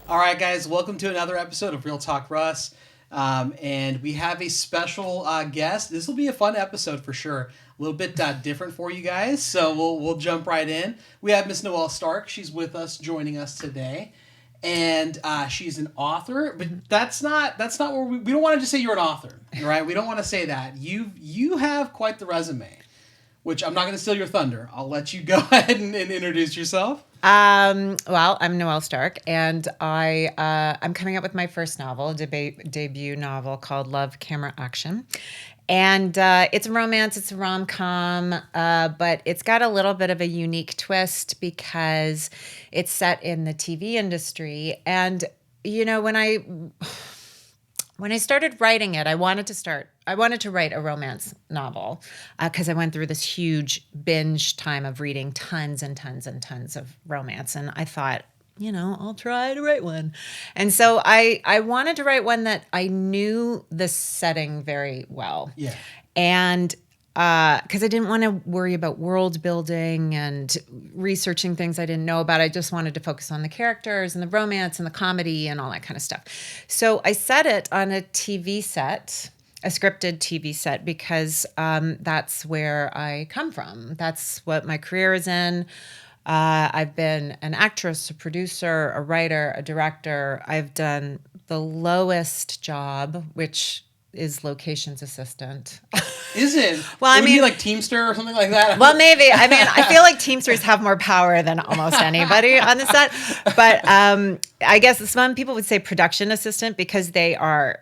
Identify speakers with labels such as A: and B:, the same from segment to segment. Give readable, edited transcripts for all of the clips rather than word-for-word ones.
A: All right, guys, welcome to another episode of Real Talk Russ. And we have a special guest. This will be a fun episode for sure. A little bit different for you guys, so we'll jump right in. We have Miss Noël Stark. She's with us, joining us today, and she's an author. But that's not where we don't want to just say you're an author, right? We don't want to say that. You have quite the resume, which I'm not going to steal your thunder. I'll let you go ahead and introduce yourself.
B: Well, I'm Noël Stark, and I'm coming up with my first novel, debut novel called Love, Camera, Action. And it's a romance, it's a rom-com, but it's got a little bit of a unique twist because it's set in the TV industry. And, you know, when I started writing it, I wanted to write a romance novel because I went through this huge binge time of reading tons and tons and tons of romance. And I thought, I'll try to write one. And so I wanted to write one that I knew the setting very well.
A: Yeah.
B: And because I didn't want to worry about world building and researching things I didn't know about. I just wanted to focus on the characters and the romance and the comedy and all that kind of stuff. So I set it on a TV set, a scripted TV set, because that's where I come from. That's what my career is in. I've been an actress, a producer, a writer, a director. I've done the lowest job, which is locations assistant.
A: Is it?
B: Well, I
A: Would it
B: mean,
A: be like Teamster or something like that?
B: Well, maybe. I mean, I feel like Teamsters have more power than almost anybody on the set. But I guess some people would say production assistant because they are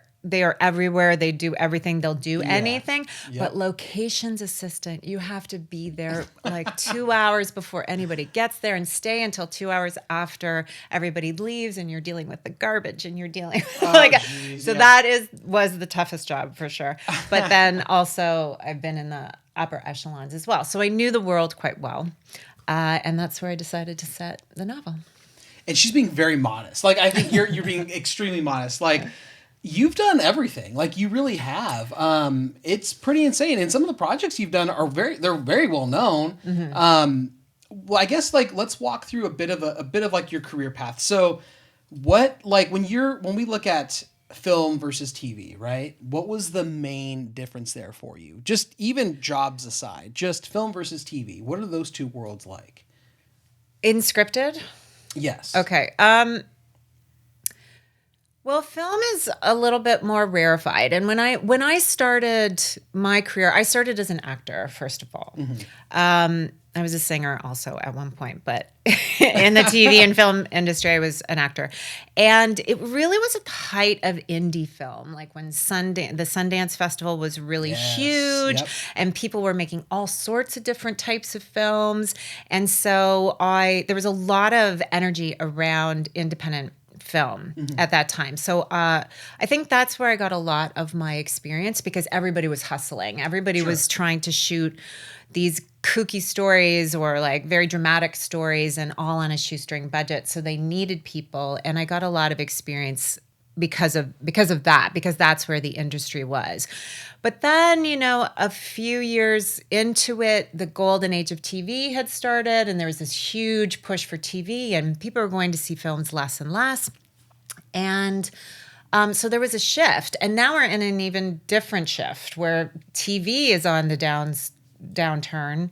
B: everywhere. They do everything. They'll do anything.
A: Yep.
B: But locations assistant, you have to be there like 2 hours before anybody gets there and stay until 2 hours after everybody leaves, and you're dealing with the garbage and you're dealing that was the toughest job for sure. But then also I've been in the upper echelons as well. So I knew the world quite well. And that's where I decided to set the novel.
A: And she's being very modest. Like, I think you're being extremely modest. Like, you've done everything. Like, you really have. It's pretty insane. And some of the projects you've done they're very well known. Mm-hmm. Well, I guess like let's walk through a bit of like your career path. So, what like when we look at film versus TV, right? What was the main difference there for you? Just even jobs aside, just film versus TV. What are those two worlds like?
B: In scripted?
A: Yes.
B: Okay. Well, film is a little bit more rarefied. And when I started my career, I started as an actor, first of all. Mm-hmm. I was a singer also at one point, but in the TV and film industry, I was an actor. And it really was at the height of indie film, like when the Sundance Festival was really huge, yep. And people were making all sorts of different types of films. And so there was a lot of energy around independent film at that time. So I think that's where I got a lot of my experience because everybody was hustling. Everybody was trying to shoot these kooky stories or like very dramatic stories and all on a shoestring budget. So they needed people. And I got a lot of experience because of that, because that's where the industry was. But then, a few years into it, the golden age of TV had started and there was this huge push for TV and people were going to see films less and less. And so there was a shift. And now we're in an even different shift where TV is on the downturn.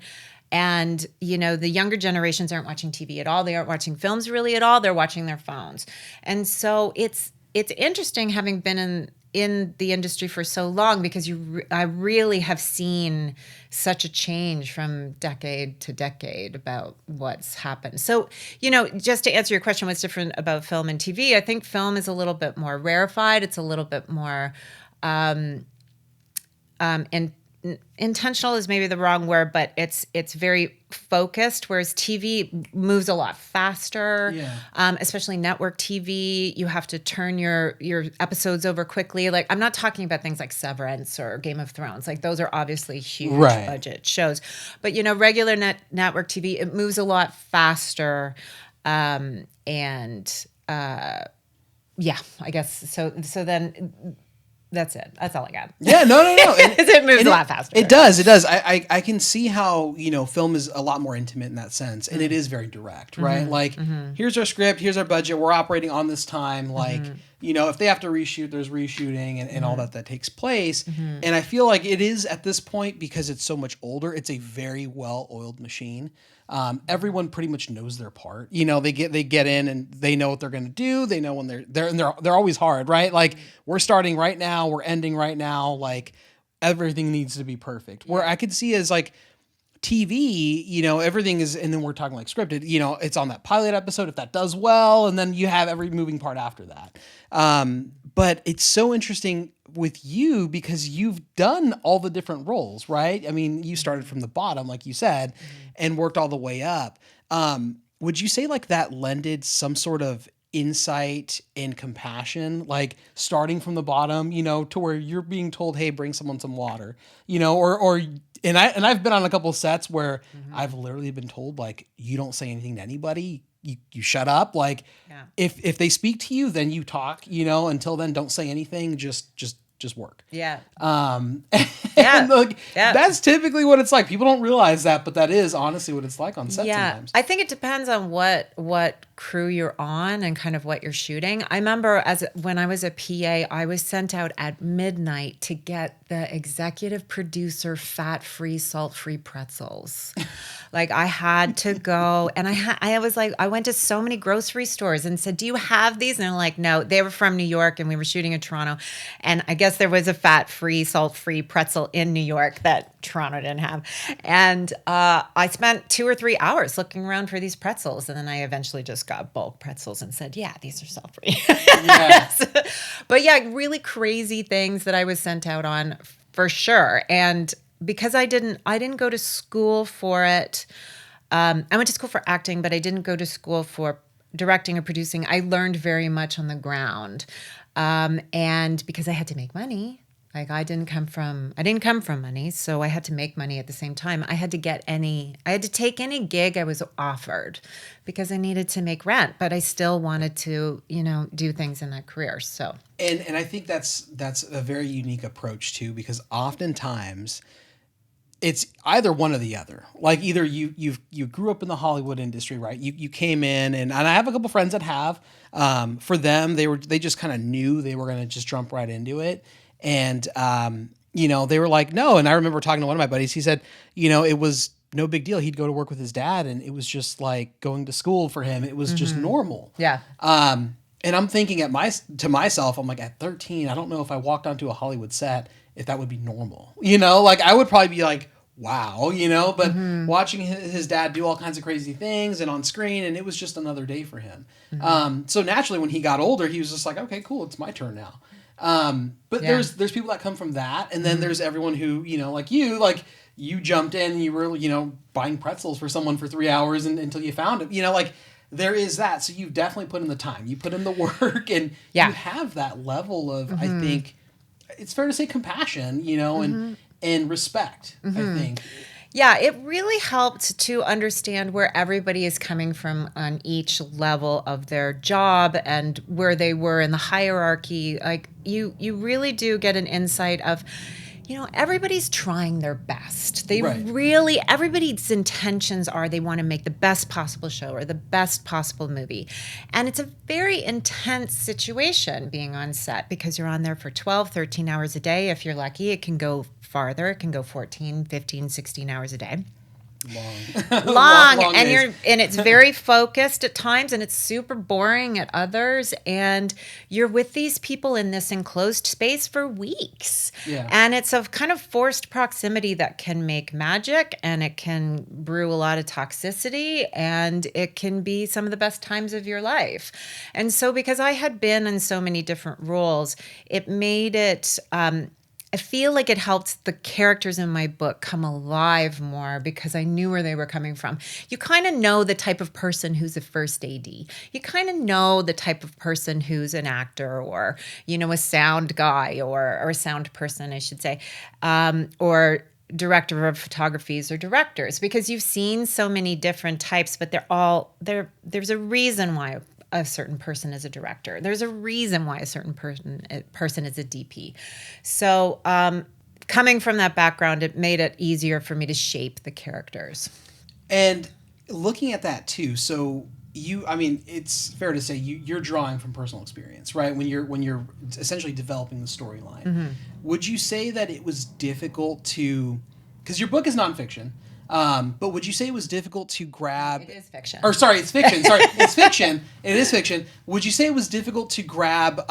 B: And, the younger generations aren't watching TV at all. They aren't watching films really at all. They're watching their phones. And so it's interesting having been in the industry for so long because I really have seen such a change from decade to decade about what's happened. So, just to answer your question, what's different about film and TV? I think film is a little bit more rarefied. It's a little bit more intentional is maybe the wrong word, but it's very focused, whereas TV moves a lot faster, especially network TV. You have to turn your episodes over quickly. Like, I'm not talking about things like Severance or Game of Thrones. Like, those are obviously huge budget shows. But, regular network TV, it moves a lot faster. I guess so then That's it. That's all I got.
A: Yeah, no.
B: It moves a lot faster.
A: It does. I can see how, film is a lot more intimate in that sense. And it is very direct, right? Like, here's our script, here's our budget, we're operating on this time. Like, if they have to reshoot, there's reshooting and all that takes place. And I feel like it is at this point, because it's so much older, it's a very well-oiled machine. Everyone pretty much knows their part. They get in and they know what they're going to do. They know when they're always hard, right? Like, we're starting right now, we're ending right now. Like, everything needs to be perfect. Where I could see as like TV, everything is, and then we're talking like scripted, it's on that pilot episode if that does well, and then you have every moving part after that. But it's so interesting with you because you've done all the different roles, right? I mean, you started from the bottom, like you said, and worked all the way up. Would you say like that lended some sort of insight and compassion, like starting from the bottom, to where you're being told, hey, bring someone some water, and I've been on a couple of sets where I've literally been told, like, you don't say anything to anybody. You shut up. Like, if they speak to you, then you talk, until then, don't say anything. Just work.
B: Yeah.
A: That's typically what it's like. People don't realize that, but that is honestly what it's like on set sometimes.
B: I think it depends on what crew you're on and kind of what you're shooting. I remember when I was a PA, I was sent out at midnight to get the executive producer fat-free, salt-free pretzels. Like, I had to go, and I was like, I went to so many grocery stores and said, do you have these? And they're like, no. They were from New York, and we were shooting in Toronto. And I guess there was a fat-free, salt-free pretzel in New York that Toronto didn't have. And I spent 2 or 3 hours looking around for these pretzels. And then I eventually just got bulk pretzels and said, yeah, these are salt-free. But yeah, really crazy things that I was sent out on for sure. And because I didn't go to school for it. I went to school for acting, but I didn't go to school for directing or producing. I learned very much on the ground. And because I had to make money, like I didn't come from money, so I had to make money at the same time. I had to take any gig I was offered because I needed to make rent, but I still wanted to, do things in that career. So,
A: and I think that's a very unique approach too, because oftentimes it's either one or the other. Like, either you grew up in the Hollywood industry, right? You came in, and I have a couple friends that have. For them, they just kind of knew they were going to just jump right into it, and they were like, no. And I remember talking to one of my buddies. He said, it was no big deal. He'd go to work with his dad, and it was just like going to school for him. It was just normal.
B: Yeah.
A: And I'm thinking to myself, I'm like, at 13, I don't know if I walked onto a Hollywood set, if that would be normal. Like, I would probably be like, wow, but watching his dad do all kinds of crazy things and on screen, and it was just another day for him. So naturally, when he got older, he was just like, okay, cool, it's my turn now. But there's people that come from that, and then there's everyone who, like you jumped in and you were, buying pretzels for someone for 3 hours until you found it. Like, there is that. So you've definitely put in the time, you put in the work, and you have that level of, I think, it's fair to say, compassion, and respect, I think.
B: Yeah, it really helped to understand where everybody is coming from on each level of their job and where they were in the hierarchy. Like, you really do get an insight of, everybody's trying their best. Everybody's intentions are they want to make the best possible show or the best possible movie. And it's a very intense situation being on set because you're on there for 12, 13 hours a day. If you're lucky, it can go farther. It can go 14, 15, 16 hours a day. Long and it's very focused at times, and it's super boring at others, and you're with these people in this enclosed space for weeks. And it's a kind of forced proximity that can make magic, and it can brew a lot of toxicity, and it can be some of the best times of your life. And so because I had been in so many different roles, it made it I feel like it helped the characters in my book come alive more because I knew where they were coming from. You kind of know the type of person who's a first AD. You kind of know the type of person who's an actor or, a sound guy or a sound person, I should say, or director of photographies or directors, because you've seen so many different types, but there's a reason why a certain person is a director. There's a reason why a certain person is a DP. So coming from that background, it made it easier for me to shape the characters.
A: And looking at that too, so it's fair to say you're drawing from personal experience, right? When you're essentially developing the storyline. Mm-hmm. Would you say that it was difficult to, because your book is nonfiction, but would you say it was difficult to grab?
B: It is fiction.
A: Or sorry, it's fiction. Sorry, it's fiction. It is fiction. Would you say it was difficult to grab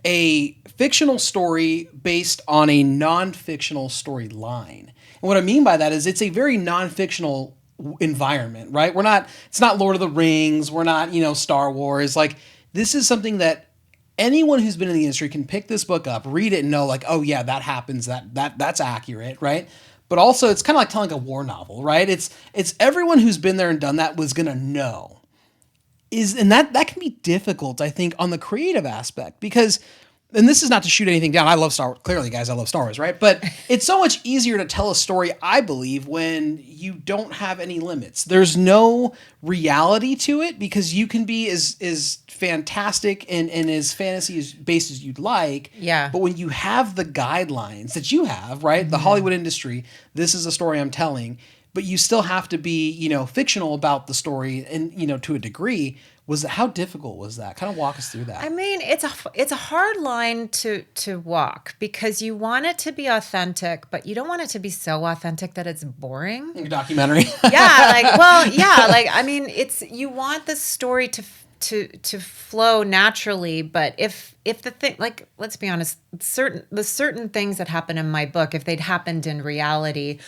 A: a fictional story based on a non-fictional storyline? And what I mean by that is it's a very non-fictional environment, right? It's not Lord of the Rings. We're not, Star Wars. Like, this is something that anyone who's been in the industry can pick this book up, read it, and know, like, oh yeah, that happens. That's accurate, right? But also, it's kind of like telling a war novel, right? It's everyone who's been there and done that was gonna know. And that can be difficult, I think, on the creative aspect, because, and this is not to shoot anything down. I love Star Wars. Clearly, guys, I love Star Wars, right? But it's so much easier to tell a story, I believe, when you don't have any limits. There's no reality to it because you can be as fantastic and as fantasy-based as you'd like.
B: Yeah.
A: But when you have the guidelines that you have, right? Mm-hmm. The Hollywood industry, this is a story I'm telling, but you still have to be, fictional about the story and, to a degree. How difficult was that? Kind of walk us through that.
B: I mean, it's a hard line to walk because you want it to be authentic, but you don't want it to be so authentic that it's boring.
A: Your documentary.
B: You want the story to flow naturally, but if the thing, like, let's be honest, certain things that happen in my book, if they'd happened in reality,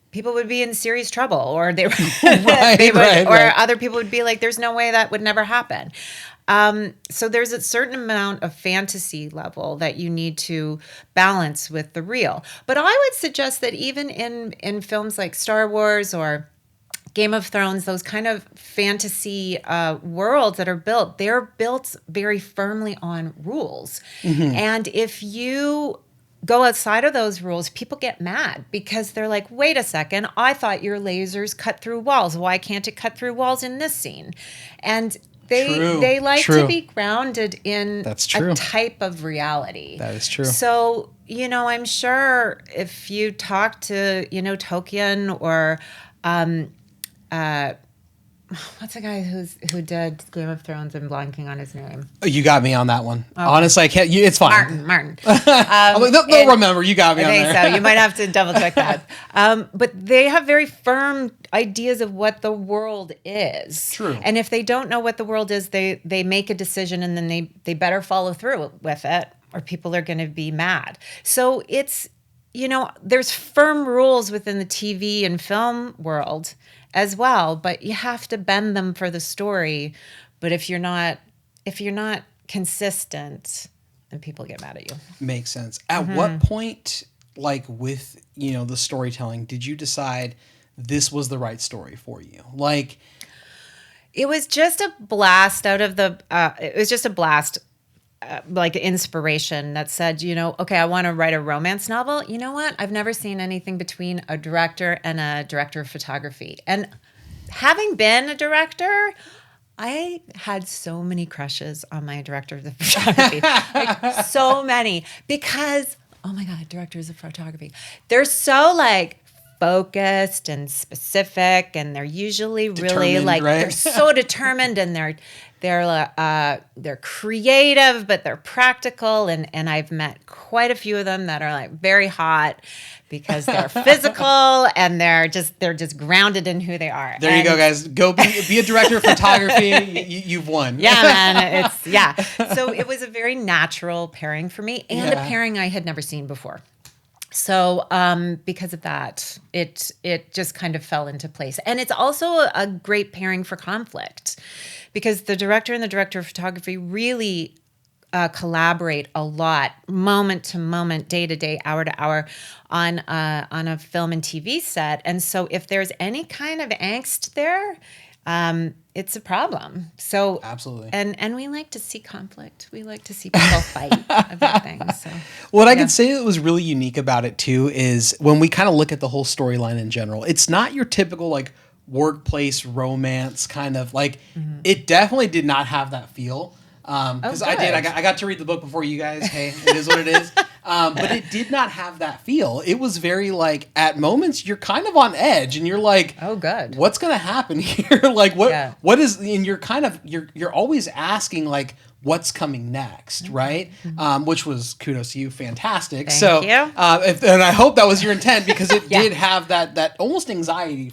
B: people would be in serious trouble, or they other people would be like, there's no way that would never happen. So there's a certain amount of fantasy level that you need to balance with the real. But I would suggest that even in films like Star Wars or Game of Thrones, those kind of fantasy worlds that are built, they're built very firmly on rules. Mm-hmm. And if you go outside of those rules, people get mad because they're like, wait a second, I thought your lasers cut through walls. Why can't it cut through walls in this scene? And they like to be grounded in a type of reality.
A: That is true.
B: So, I'm sure if you talk to, Tolkien or what's the guy who did Game of Thrones? I'm blanking on his name.
A: You got me on that one. Okay. Honestly, I can't. It's fine.
B: Martin.
A: They'll remember. You got me on there.
B: I think so. You might have to double check that. But they have very firm ideas of what the world is.
A: True.
B: And if they don't know what the world is, they make a decision and then they better follow through with it, or people are going to be mad. So it's, there's firm rules within the TV and film world as well, but you have to bend them for the story. But if you're not consistent, then people get mad at you.
A: Makes sense. At what point, like with, the storytelling, did you decide this was the right story for you? Like,
B: it was just a blast like inspiration that said, okay, I want to write a romance novel. You know what? I've never seen anything between a director and a director of photography. And having been a director, I had so many crushes on my director of photography. Like, so many. Because, oh my God, directors of photography. They're so focused and specific, and they're usually really right? They're so determined, and they're creative, but they're practical. And I've met quite a few of them that are very hot because they're physical and they're just grounded in who they are.
A: There you go, guys. Go be a director of photography. You've won.
B: Yeah, man. So it was a very natural pairing for me, and a pairing I had never seen before. So because of that, it just kind of fell into place. And it's also a great pairing for conflict because the director and the director of photography really collaborate a lot, moment to moment, day to day, hour to hour on a film and TV set. And so if there's any kind of angst there, it's a problem. So
A: absolutely.
B: And we like to see conflict. We like to see people fight about things. So
A: what I could say that was really unique about it too is when we kind of look at the whole storyline in general, it's not your typical workplace romance kind of like, it definitely did not have that feel. Because I got to read the book before you guys. Hey, it is what it is. But it did not have that feel. It was very like, at moments you're kind of on edge and you're like,
B: oh, good.
A: What's going to happen here? Like what is, and you're kind of, you're always asking like, what's coming next, right? Which was, kudos to you, fantastic.
B: Thank you.
A: And I hope that was your intent, because it did have that almost anxiety,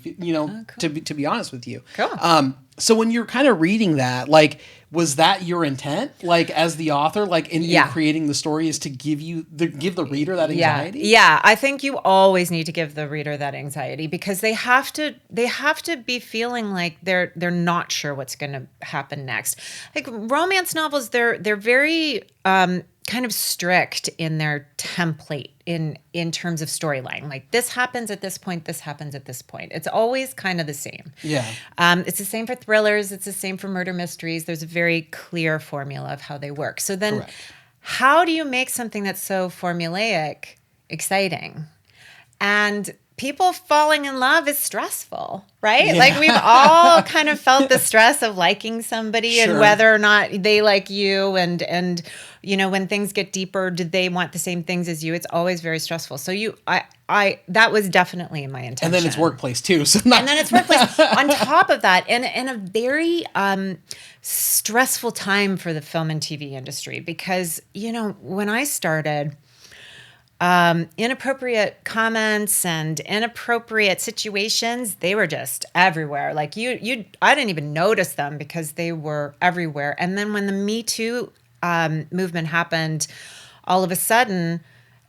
A: to be honest with you.
B: Cool.
A: So when you're kind of reading that, like, was that your intent, like as the author, like in creating the story, is to give the reader that anxiety?
B: Yeah, I think you always need to give the reader that anxiety, because they have to be feeling like they're not sure what's going to happen next. Like romance novels, they're very kind of strict in their template in terms of storyline. Like, this happens at this point, this happens at this point. It's always kind of the same.
A: Yeah.
B: It's the same for thrillers. It's the same for murder mysteries. There's a very clear formula of how they work. So then,
A: Correct.
B: How do you make something that's so formulaic exciting? And people falling in love is stressful, right?
A: Yeah.
B: Like, we've all kind of felt the stress of liking somebody and whether or not they like you, and when things get deeper, do they want the same things as you? It's always very stressful. So I that was definitely my intention.
A: And then it's workplace too. So
B: and then it's workplace on top of that, and a very stressful time for the film and TV industry, because when I started, inappropriate comments and inappropriate situations, they were just everywhere. Like I didn't even notice them because they were everywhere. And then when the Me Too movement happened, all of a sudden,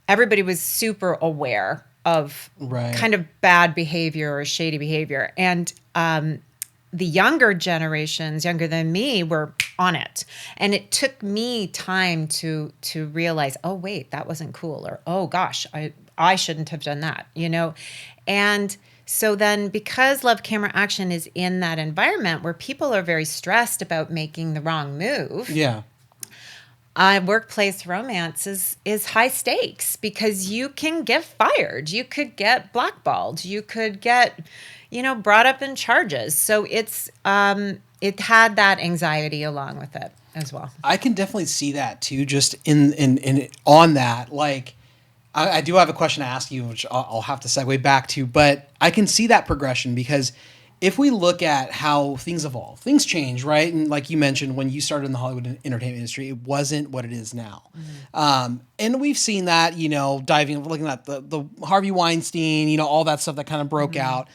B: everybody was super aware of kind of bad behavior or shady behavior. And the younger generations, younger than me, were on it. And it took me time to realize, oh, wait, that wasn't cool. Or, oh, gosh, I shouldn't have done that, And so then, because Love, Camera, Action is in that environment where people are very stressed about making the wrong move.
A: Yeah.
B: Workplace romance is high stakes, because you can get fired. You could get blackballed. You could get, brought up in charges. So it had that anxiety along with it as well.
A: I can definitely see that too. Just in on that, like, I do have a question to ask you, which I'll have to segue back to, but I can see that progression, because if we look at how things evolve, things change, right? And like you mentioned, when you started in the Hollywood entertainment industry, it wasn't what it is now. And we've seen that, looking at the Harvey Weinstein, all that stuff that kind of broke out.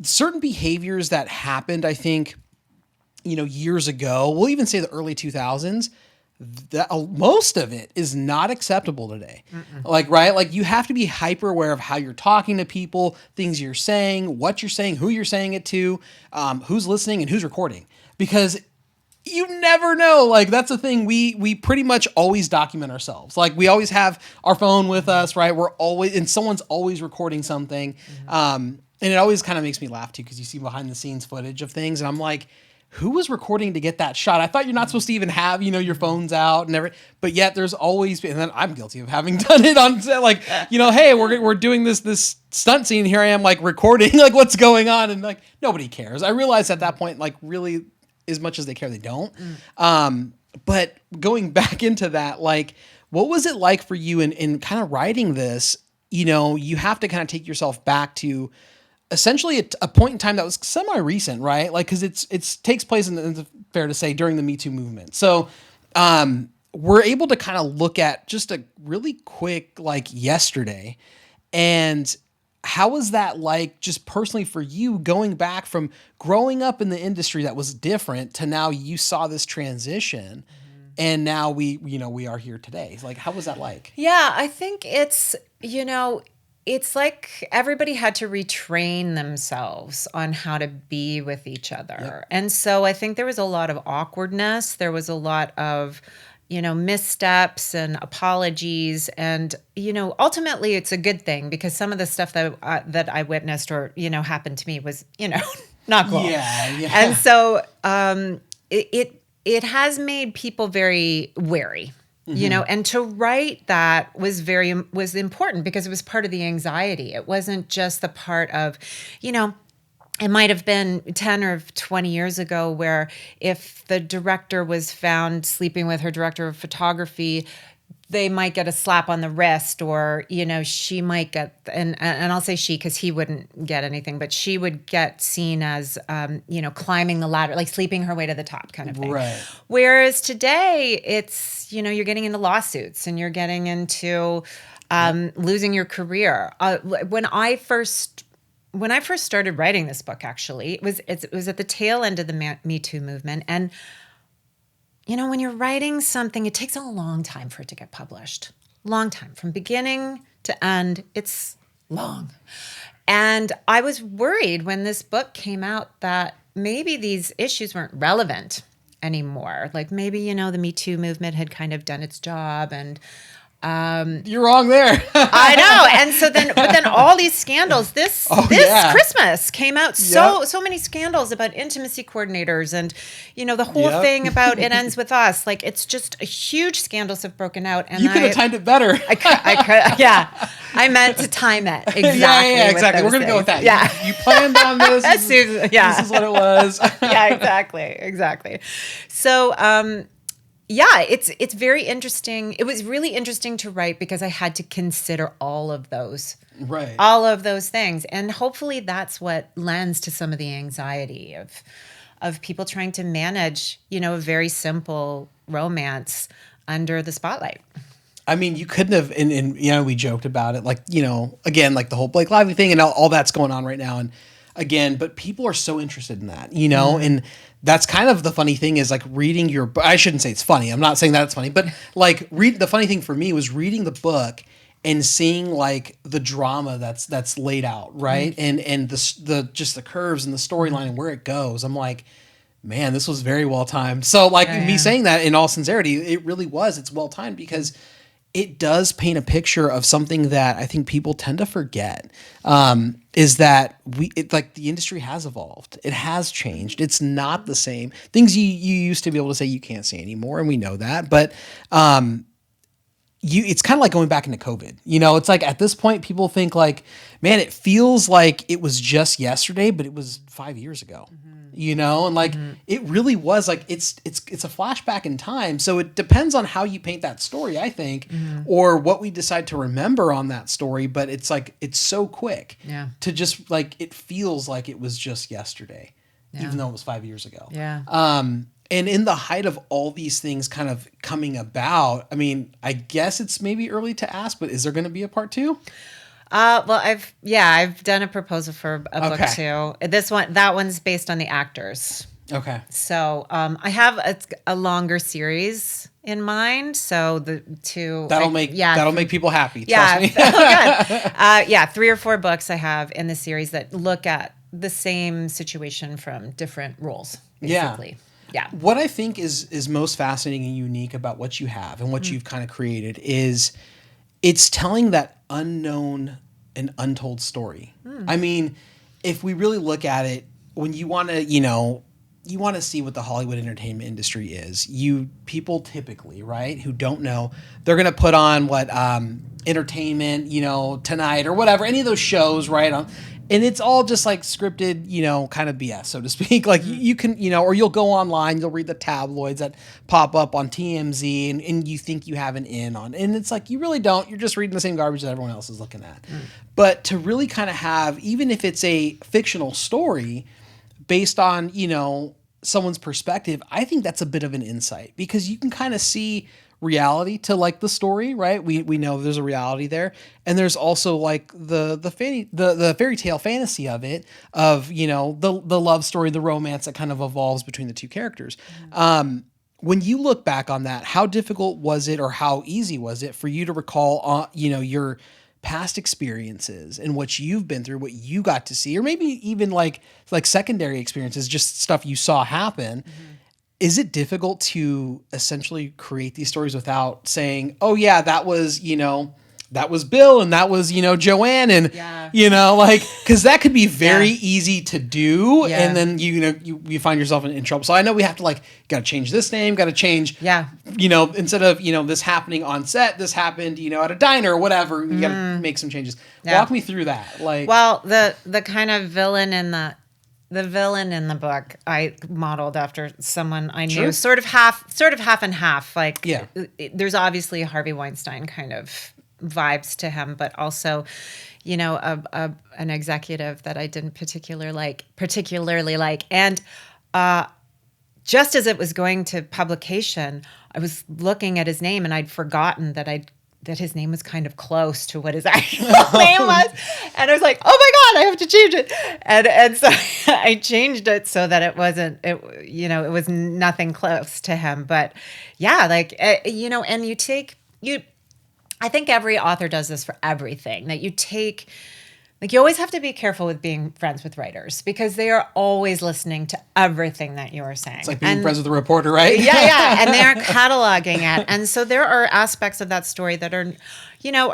A: Certain behaviors that happened, I think, years ago, we'll even say the early 2000s, that most of it is not acceptable today. Like, right? Like, you have to be hyper aware of how you're talking to people, things you're saying, what you're saying, who you're saying it to, who's listening and who's recording, because you never know. Like, that's the thing. We pretty much always document ourselves. Like, we always have our phone with us, right? And someone's always recording something. And it always kind of makes me laugh too, because you see behind the scenes footage of things, and I'm like, who was recording to get that shot? I thought you're not supposed to even have, your phones out and everything, but yet there's always, and then I'm guilty of having done it on set, like, hey, we're doing this stunt scene. Here I am, like, recording, like, what's going on. And like, nobody cares. I realized at that point, like, really, as much as they care, they don't. But going back into that, like, what was it like for you in kind of writing this? You have to kind of take yourself back to essentially a point in time that was semi-recent, right? Like, because it's takes place, in fair to say, during the Me Too movement. So we're able to kind of look at just a really quick, like, yesterday. And how was that, like, just personally for you, going back from growing up in the industry that was different to now you saw this transition, and now we are here today. Like, how was that like?
B: Yeah, I think it's like everybody had to retrain themselves on how to be with each other. Yep. And so I think there was a lot of awkwardness. There was a lot of, missteps and apologies. And, ultimately it's a good thing, because some of the stuff that I witnessed or, happened to me was, not cool.
A: Yeah.
B: And so it has made people very wary. And to write that was important, because it was part of the anxiety. It wasn't just the part of, it might have been 10 or 20 years ago where if the director was found sleeping with her director of photography, they might get a slap on the wrist, or, she might get, and I'll say she because he wouldn't get anything, but she would get seen as, climbing the ladder, like sleeping her way to the top kind of thing.
A: Right.
B: Whereas today it's, you're getting into lawsuits and you're getting into losing your career. When I first started writing this book, actually, it was at the tail end of the Me Too movement. And, when you're writing something, it takes a long time for it to get published. Long time. From beginning to end, it's long. And I was worried when this book came out that maybe these issues weren't relevant anymore. Like maybe, the Me Too movement had kind of done its job, and
A: you're wrong there.
B: I know. And so then all these scandals, this Christmas came out so many scandals about intimacy coordinators and, the whole thing about It Ends With Us. Like, it's just a huge scandals have broken out. And
A: you could have timed it better.
B: I could, yeah. I meant to time it. Exactly.
A: Yeah, exactly. We're going to go with that.
B: Yeah.
A: You planned on this. This is what it was.
B: Yeah, exactly. So, it's very interesting. It was really interesting to write because I had to consider all of those.
A: Right.
B: All of those things. And hopefully that's what lends to some of the anxiety of people trying to manage, a very simple romance under the spotlight.
A: I mean, you couldn't have, and we joked about it, like, again, like the whole Blake Lively thing and all that's going on right now. And again, but people are so interested in that, and that's kind of the funny thing is like reading your book. I shouldn't say it's funny. I'm not saying that it's funny, but like the funny thing for me was reading the book and seeing like the drama that's laid out. Right. Mm-hmm. And the just the curves and the storyline and where it goes. I'm like, man, this was very well timed. So like me saying that in all sincerity, it really was. It's well timed because it does paint a picture of something that I think people tend to forget, is that like the industry has evolved. It has changed. It's not the same. Things you used to be able to say you can't say anymore, and we know that. But it's kind of like going back into COVID. It's like at this point, people think like, man, it feels like it was just yesterday, but it was 5 years ago. Mm-hmm. And like it really was like it's a flashback in time. So it depends on how you paint that story, I think, or what we decide to remember on that story. But it's like it's so quick to just like it feels like it was just yesterday, even though it was 5 years ago.
B: Yeah.
A: And in the height of all these things kind of coming about, I mean, I guess it's maybe early to ask, but is there going to be a part 2?
B: Well, I've done a proposal for a book too. That one's based on the actors.
A: Okay.
B: So, I have a longer series in mind. So that'll
A: make people happy.
B: Trust me. Good. 3 or 4 books I have in the series that look at the same situation from different roles. Basically. Yeah.
A: What I think is most fascinating and unique about what you have and what you've kind of created is it's telling that unknown and untold story. I mean, if we really look at it, when you want to see what the Hollywood entertainment industry is, people typically, right, who don't know, they're going to put on what Entertainment, Tonight or whatever, any of those shows, right? And it's all just like scripted, kind of BS, so to speak. Like you can, or you'll go online, you'll read the tabloids that pop up on TMZ and you think you have an in on. And it's like, you really don't. You're just reading the same garbage that everyone else is looking at. But to really kind of have, even if it's a fictional story based on, someone's perspective, I think that's a bit of an insight because you can kind of see reality to like the story, right? We know there's a reality there, and there's also like the fairy tale fantasy of it, of the love story, the romance that kind of evolves between the two characters. When you look back on that, how difficult was it, or how easy was it for you to recall, your past experiences and what you've been through, what you got to see, or maybe even like secondary experiences, just stuff you saw happen. Is it difficult to essentially create these stories without saying, oh yeah, that was Bill and that was, Joanne and, cause that could be very easy to do. Yeah. And then, you find yourself in trouble. So I know we have to got to change this name, got to change, instead of, this happening on set, this happened, at a diner or whatever, you got to make some changes. Yeah. Walk me through that. Well,
B: the kind of villain in the villain in the book I modeled after someone I knew,
A: Sure.
B: sort of half and half. Like,
A: Yeah.
B: There's obviously a Harvey Weinstein kind of vibes to him, but also, an executive that I didn't particularly like. And just as it was going to publication, I was looking at his name and I'd forgotten that his name was kind of close to what his actual name was. And I was like, oh my God, I have to change it. And so I changed it so that it was nothing close to him. But yeah, and I think every author does this for everything, that you always have to be careful with being friends with writers because they are always listening to everything that you are saying.
A: It's like being friends with a reporter, right?
B: Yeah. And they are cataloging it. And so there are aspects of that story that are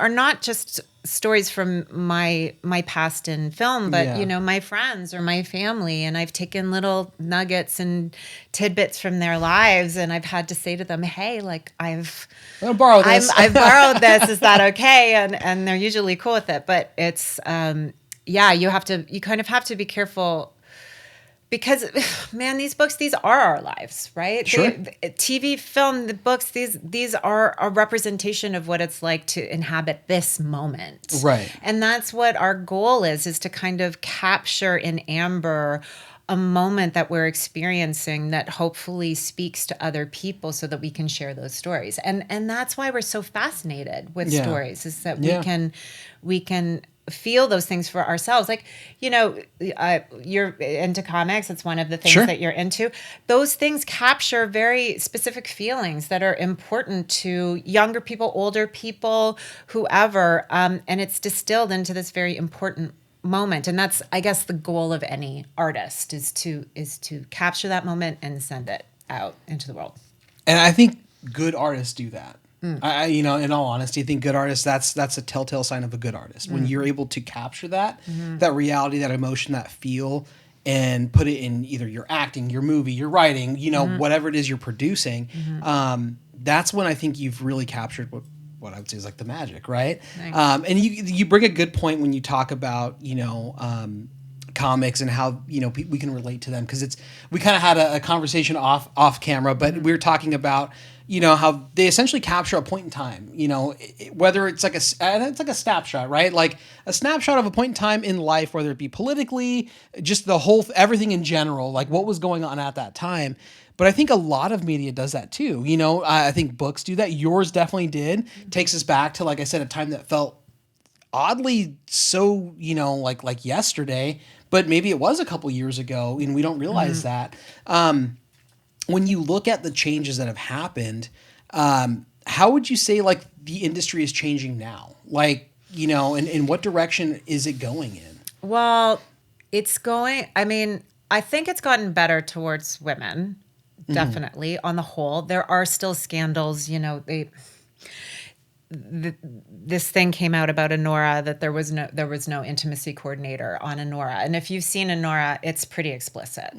B: not just stories from my past in film, but, my friends or my family. And I've taken little nuggets and tidbits from their lives. And I've had to say to them, hey, like
A: I'm gonna borrow this.
B: I've borrowed this. Is that okay? And they're usually cool with it. But it's, you kind of have to be careful because, man, these books, these are our lives, right?
A: Sure.
B: TV, film, the books, these are a representation of what it's like to inhabit this moment.
A: Right.
B: And that's what our goal is to kind of capture in amber a moment that we're experiencing that hopefully speaks to other people so that we can share those stories. And that's why we're so fascinated with stories, is that we can feel those things for ourselves. Like, you're into comics. It's one of the things that you're into. Those things capture very specific feelings that are important to younger people, older people, whoever. And it's distilled into this very important moment. And that's, I guess, the goal of any artist is to capture that moment and send it out into the world.
A: And I think good artists do that. In all honesty, I think good artists, that's a telltale sign of a good artist. When you're able to capture that reality, that emotion, that feel, and put it in either your acting, your movie, your writing, whatever it is you're producing, that's when I think you've really captured what I would say is like the magic, right? Nice. And you bring a good point when you talk about, comics and how, we can relate to them, because we kind of had a conversation off camera, but we were talking about, how they essentially capture a point in time, whether it's like a snapshot, right? Like a snapshot of a point in time in life, whether it be politically, just everything in general, like what was going on at that time. But I think a lot of media does that too. I think books do that. Yours definitely did. Takes us back to, like I said, a time that felt oddly so, like yesterday, but maybe it was a couple years ago and we don't realize that. When you look at the changes that have happened, how would you say like the industry is changing now? Like, and in what direction is it going in?
B: Well, I think it's gotten better towards women, definitely, on the whole. There are still scandals, this thing came out about Anora, that there was no intimacy coordinator on Anora. And if you've seen Anora, it's pretty explicit.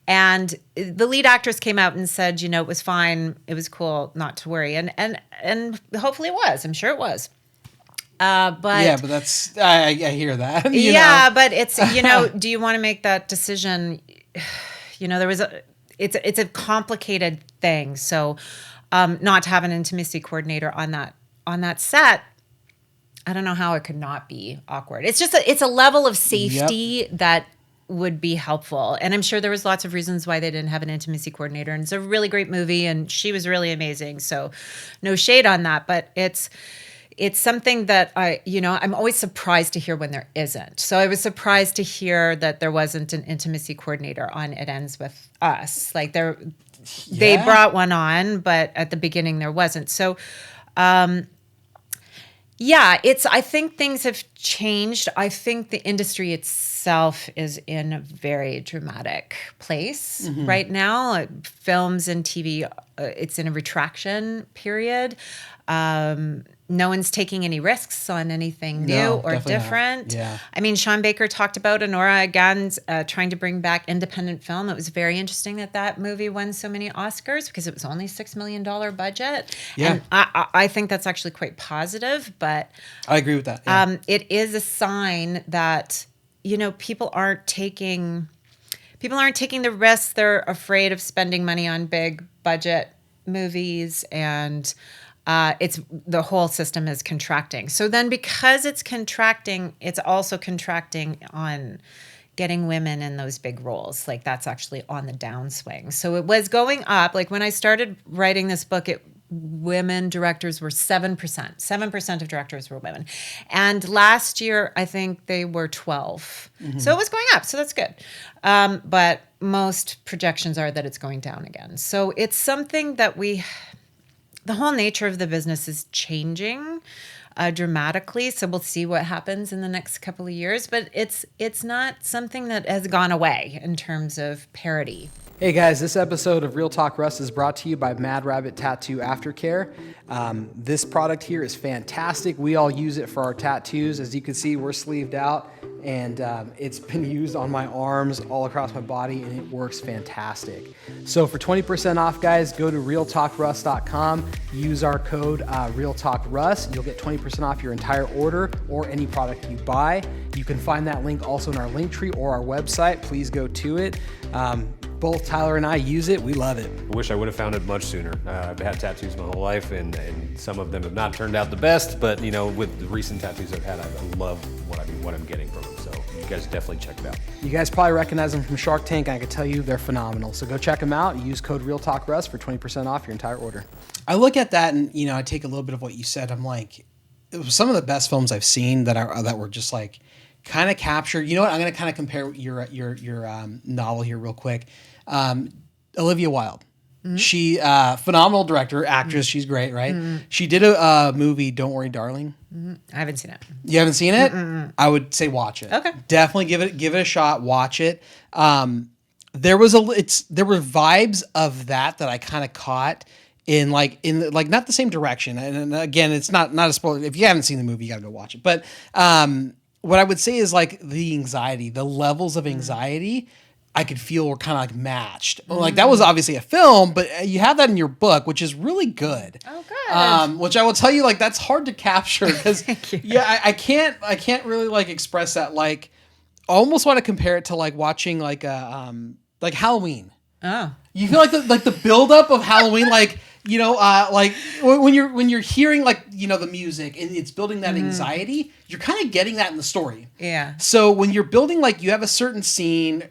B: And the lead actress came out and said, it was fine. It was cool, not to worry. And hopefully it was. I'm sure it was. But
A: that's, I hear that.
B: But it's, do you want to make that decision? It's a complicated thing. So, not to have an intimacy coordinator on that set, I don't know how it could not be awkward. It's just it's a level of safety that would be helpful. And I'm sure there was lots of reasons why they didn't have an intimacy coordinator. And it's a really great movie and she was really amazing. So no shade on that, but it's something that I'm always surprised to hear when there isn't. So I was surprised to hear that there wasn't an intimacy coordinator on It Ends With Us. Like they brought one on, but at the beginning there wasn't. So, I think things have changed. I think the industry itself is in a very dramatic place right now. Films and TV, it's in a retraction period. No one's taking any risks on anything new or different.
A: Yeah.
B: I mean, Sean Baker talked about Anora again, trying to bring back independent film. It was very interesting that movie won so many Oscars because it was only $6 million budget.
A: Yeah.
B: And I think that's actually quite positive, but
A: I agree with that. Yeah.
B: It is a sign that, people aren't taking people aren't taking the risks. They're afraid of spending money on big budget movies, and it's the whole system is contracting. So then because it's contracting, it's also contracting on getting women in those big roles. Like that's actually on the downswing. So it was going up. Like when I started writing this book, women directors were 7%. 7% of directors were women. And last year, I think they were 12. So it was going up. So that's good. But most projections are that it's going down again. So it's something that the whole nature of the business is changing dramatically. So we'll see what happens in the next couple of years. But it's not something that has gone away in terms of parity.
A: Hey guys, this episode of Real Talk Russ is brought to you by Mad Rabbit Tattoo Aftercare. This product here is fantastic. We all use it for our tattoos. As you can see, we're sleeved out, and it's been used on my arms, all across my body, and it works fantastic. So for 20% off, guys, go to realtalkruss.com. Use our code RealTalkRuss. You'll get 20% off your entire order or any product you buy. You can find that link also in our link tree or our website. Please go to it. Both Tyler and I use it. We love it.
C: I wish I would have found it much sooner. I've had tattoos my whole life, and some of them have not turned out the best, but with the recent tattoos I've had, I love what I'm getting from them. So you guys definitely check it out.
A: You guys probably recognize them from Shark Tank. I can tell you they're phenomenal. So go check them out. Use code RealTalkRuss for 20% off your entire order. I look at that and, I take a little bit of what you said. I'm like, it was some of the best films I've seen that were just like kind of captured. You know what? I'm going to kind of compare your novel here real quick. Olivia Wilde. Mm-hmm. She phenomenal director, actress. She's great, right? Mm-hmm. She did a movie, Don't Worry, Darling.
B: Mm-hmm. I haven't seen it.
A: You haven't seen it?
B: Mm-mm.
A: I would say watch it.
B: Okay,
A: definitely give it a shot. Watch it. There were vibes of that I kind of caught in not the same direction. And again, it's not a spoiler. If you haven't seen the movie, you got to go watch it. But what I would say is like the anxiety, the levels of anxiety. I could feel were kind of like matched. Mm-hmm. Like that was obviously a film, but you have that in your book, which is really good.
B: Oh, good.
A: Which I will tell you, like that's hard to capture because I can't really like express that. Like, I almost want to compare it to like watching like like Halloween.
B: Oh,
A: you feel like the buildup of Halloween, like like when you're hearing like the music and it's building that anxiety, you're kind of getting that in the story.
B: Yeah.
A: So when you're building like you have a certain scene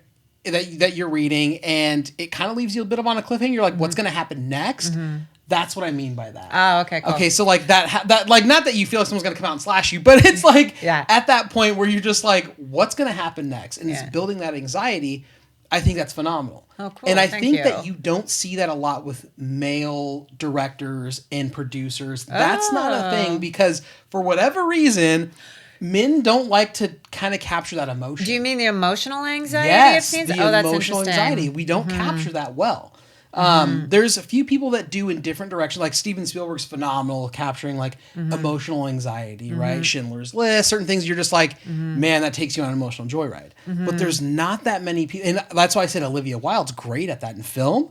A: that you're reading and it kind of leaves you a bit of on a cliffhanger. You're like, what's going to happen next? Mm-hmm. That's what I mean by that.
B: Oh, okay, cool.
A: Okay, so like that like not that you feel like someone's going to come out and slash you, but it's like at that point where you're just like, what's going to happen next? And it's building that anxiety. I think that's phenomenal.
B: Oh, cool.
A: And I think that you don't see that a lot with male directors and producers. That's not a thing because for whatever reason, men don't like to kind of capture that emotion.
B: Do you mean the emotional anxiety
A: of
B: scenes?
A: The
B: that's
A: emotional anxiety. We don't capture that well. There's a few people that do in different directions. Like Steven Spielberg's phenomenal capturing like emotional anxiety, right? Schindler's List, certain things you're just like, man, that takes you on an emotional joyride. But there's not that many people, and that's why I said Olivia Wilde's great at that in film.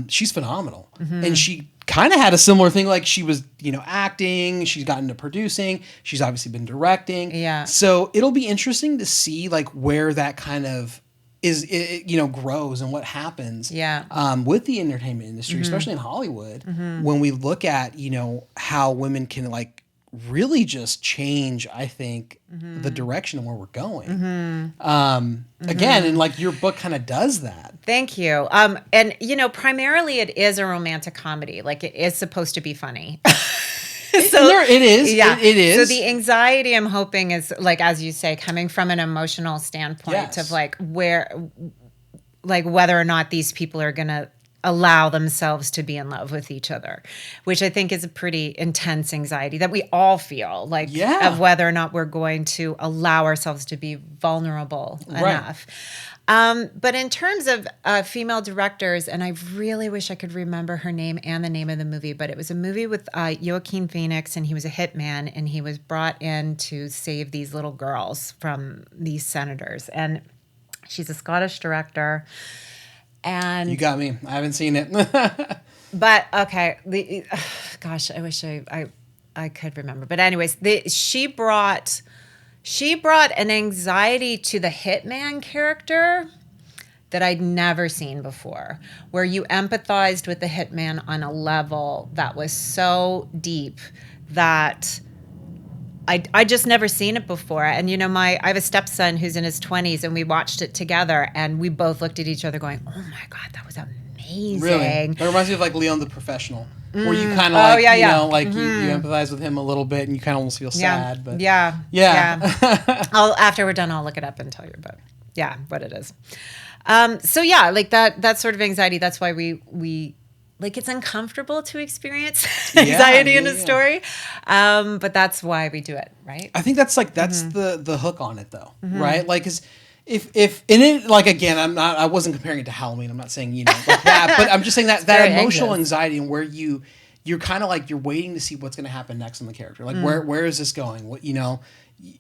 A: She's phenomenal, and she kind of had a similar thing. Like she was, acting. She's gotten into producing. She's obviously been directing.
B: Yeah.
A: So it'll be interesting to see like where that kind of grows and what happens with the entertainment industry, especially in Hollywood, when we look at, how women can like really just change, I think, the direction of where we're going. Again, and like your book kind of does that.
B: Thank you. And primarily it is a romantic comedy. Like it is supposed to be funny.
A: So it is.
B: Yeah.
A: It is.
B: So the anxiety I'm hoping is like, as you say, coming from an emotional standpoint of like whether or not these people are going to allow themselves to be in love with each other, which I think is a pretty intense anxiety that we all feel like of whether or not we're going to allow ourselves to be vulnerable enough. But in terms of female directors, and I really wish I could remember her name and the name of the movie, but it was a movie with Joaquin Phoenix, and he was a hitman, and he was brought in to save these little girls from these senators. And she's a Scottish director. And
A: you got me. I haven't seen it.
B: But okay, gosh, I wish I could remember. But anyways, she brought an anxiety to the hitman character that I'd never seen before, where you empathized with the hitman on a level that was so deep that I just never seen it before. And, I have a stepson who's in his 20s, and we watched it together, and we both looked at each other going, oh my God, that was amazing.
A: Really? It reminds me of like Leon the Professional, where you kind of you empathize with him a little bit, and you kind of almost feel sad. But
B: yeah. After we're done, I'll look it up and tell you about what it is. Like that sort of anxiety. That's why we like, it's uncomfortable to experience anxiety in a story. But that's why we do it, right?
A: I think that's the hook on it though, right? Like, cause if in it, like, again, I wasn't comparing it to Halloween. I'm not saying, like that, but I'm just saying that emotional anxiety, and where you're kind of like, you're waiting to see what's going to happen next on the character. Like, where is this going? What,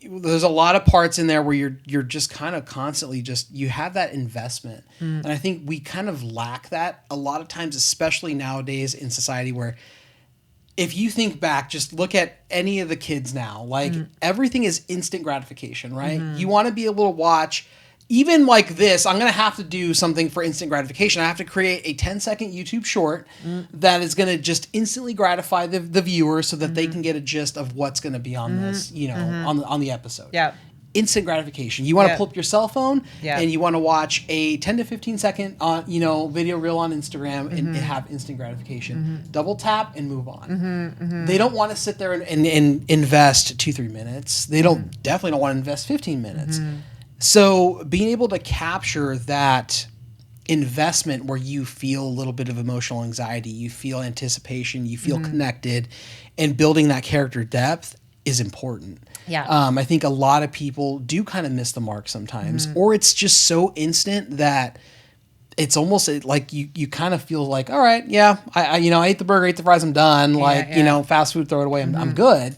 A: there's a lot of parts in there where you're just kind of constantly you have that investment. And I think we kind of lack that a lot of times, especially nowadays in society, where if you think back, just look at any of the kids now, like everything is instant gratification, right? You want to be able to watch, even like this, I'm going to have to do something for instant gratification. I have to create a 10-second YouTube short that is going to just instantly gratify the viewer so that they can get a gist of what's going to be on this, on the episode.
B: Yeah.
A: Instant gratification. You want to pull up your cell phone and you want to watch a 10 to 15 second video reel on Instagram and have instant gratification. Double tap and move on. They don't want to sit there and invest 2-3 minutes. They definitely don't want to invest 15 minutes. So being able to capture that investment where you feel a little bit of emotional anxiety, you feel anticipation, you feel connected, and building that character depth is important.
B: Yeah.
A: I think a lot of people do kind of miss the mark sometimes, or it's just so instant that it's almost like you kind of feel like, all right, I ate the burger, ate the fries, I'm done. Fast food, throw it away, I'm good.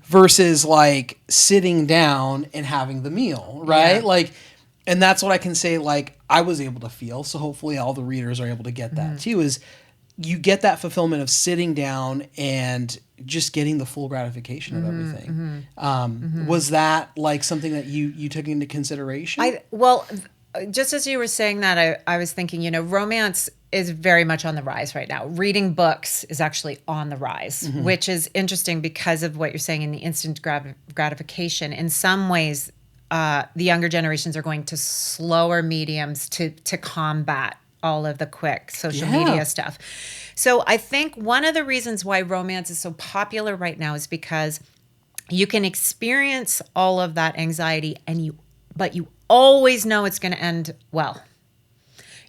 A: Versus like sitting down and having the meal, right?
B: Yeah.
A: Like, and that's what I can say, like, I was able to feel. So hopefully all the readers are able to get that too, is you get that fulfillment of sitting down and just getting the full gratification of everything. Was that like something that you took into consideration?
B: Just as you were saying that, I was thinking, romance is very much on the rise right now. Reading books is actually on the rise, which is interesting because of what you're saying in the instant gratification. In some ways, the younger generations are going to slower mediums to combat all of the quick social media stuff. So I think one of the reasons why romance is so popular right now is because you can experience all of that anxiety but you always know it's going to end well.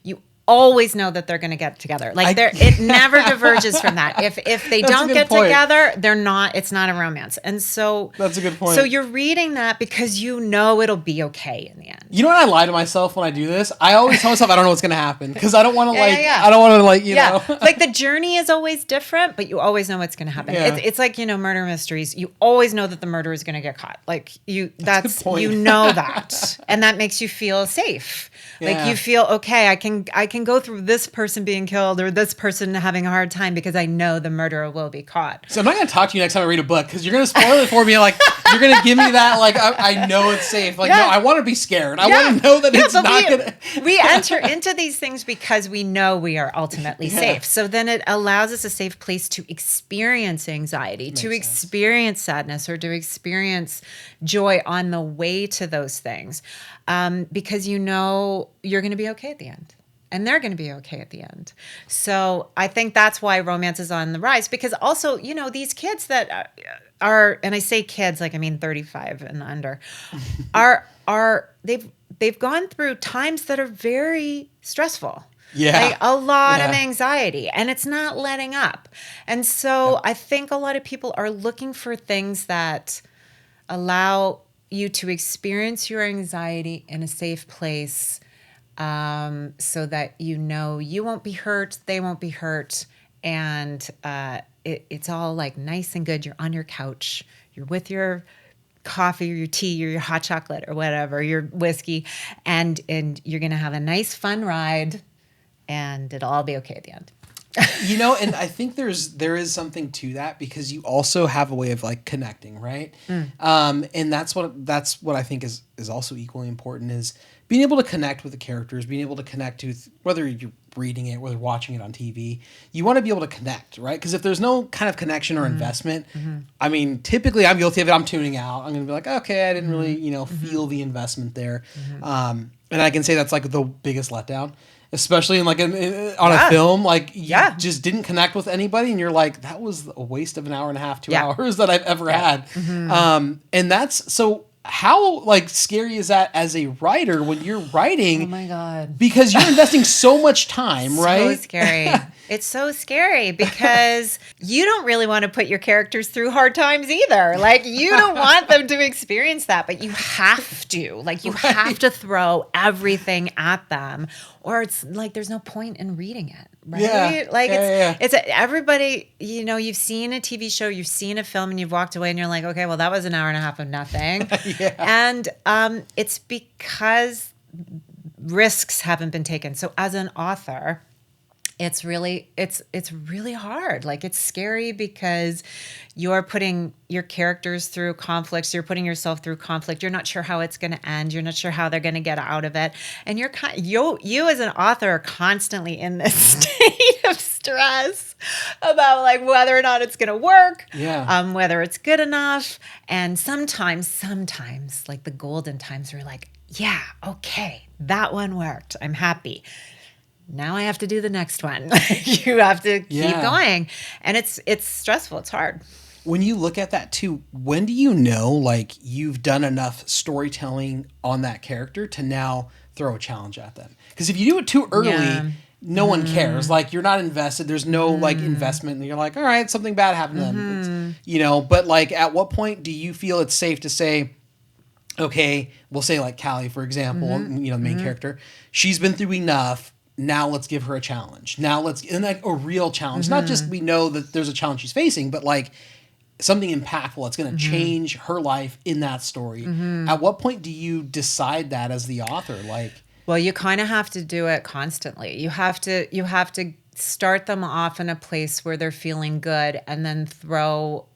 B: You always know that they're going to get together. Like it never diverges from that. If they don't get together, it's not a romance. And so
A: that's a good point.
B: So you're reading that because you know it'll be okay in the end.
A: You know what? I lie to myself when I do this. I always tell myself I don't know what's going to happen because I don't want to I don't want to you know.
B: Like the journey is always different, but you always know what's going to happen.
A: Yeah.
B: It's like, murder mysteries. You always know that the murderer is going to get caught. Like you know that. And that makes you feel safe. Like you feel, okay, I can go through this person being killed or this person having a hard time because I know the murderer will be caught.
A: So I'm not going to talk to you next time I read a book because you're going to spoil it for me. Like you're going to give me that. Like I know it's safe. Like no, I want to be scared. I want to know that it's not going to.
B: We enter into these things because we know we are ultimately safe. So then it allows us a safe place to experience anxiety, to experience sadness, or to experience joy on the way to those things. Because you know you're going to be okay at the end. And they're going to be okay at the end. So I think that's why romance is on the rise. Because also, these kids that are, and I say kids, like I mean 35 and under, they've gone through times that are very stressful.
A: Yeah.
B: Like a lot of anxiety, and it's not letting up. And so I think a lot of people are looking for things that allow you to experience your anxiety in a safe place, so that you won't be hurt, they won't be hurt, and it's all like nice and good. You're on your couch, you're with your coffee or your tea or your hot chocolate or whatever, your whiskey, and you're gonna have a nice fun ride, and it'll all be okay at the end.
A: And I think there is something to that because you also have a way of like connecting, right? And that's what I think is also equally important is being able to connect with the characters, being able to connect to whether you're reading it, whether watching it on TV, you want to be able to connect, right? Because if there's no kind of connection or investment, I mean, typically I'm guilty of it. I'm tuning out. I'm going to be like, okay, I didn't really, feel the investment there. And I can say that's like the biggest letdown. Especially in like on a film, like you just didn't connect with anybody, and you're like, that was a waste of an hour and a half, 2 hours that I've ever had. And that's so. How like scary is that as a writer when you're writing?
B: Oh my God!
A: Because you're investing so much time, right?
B: So scary. It's so scary because you don't really want to put your characters through hard times either. Like you don't want them to experience that, but you have to. Like you have to throw everything at them, or it's like there's no point in reading it. Right?
A: Yeah.
B: Like it's everybody, you've seen a TV show, you've seen a film and you've walked away and you're like, okay, well that was an hour and a half of nothing. And it's because risks haven't been taken. So as an author, it's really hard. Like it's scary because you're putting your characters through conflicts. You're putting yourself through conflict. You're not sure how it's going to end. You're not sure how they're going to get out of it. And you as an author are constantly in this state of stress about like whether or not it's going to work, whether it's good enough. And sometimes like the golden times where you're like, yeah, okay, that one worked. I'm happy. Now I have to do the next one. You have to keep going. And it's stressful. It's hard.
A: When you look at that too, when do you know like you've done enough storytelling on that character to now throw a challenge at them? Because if you do it too early, no one cares. Like you're not invested. There's no like investment. And you're like, all right, something bad happened to them. It's, but like at what point do you feel it's safe to say, okay, we'll say like Callie, for example, the main character, she's been through enough. Now let's give her a challenge. And like a real challenge. Not just we know that there's a challenge she's facing, but like something impactful that's going to change her life in that story. At what point do you decide that as the author? Like,
B: well, you kind of have to do it constantly. You have to start them off in a place where they're feeling good, and then throw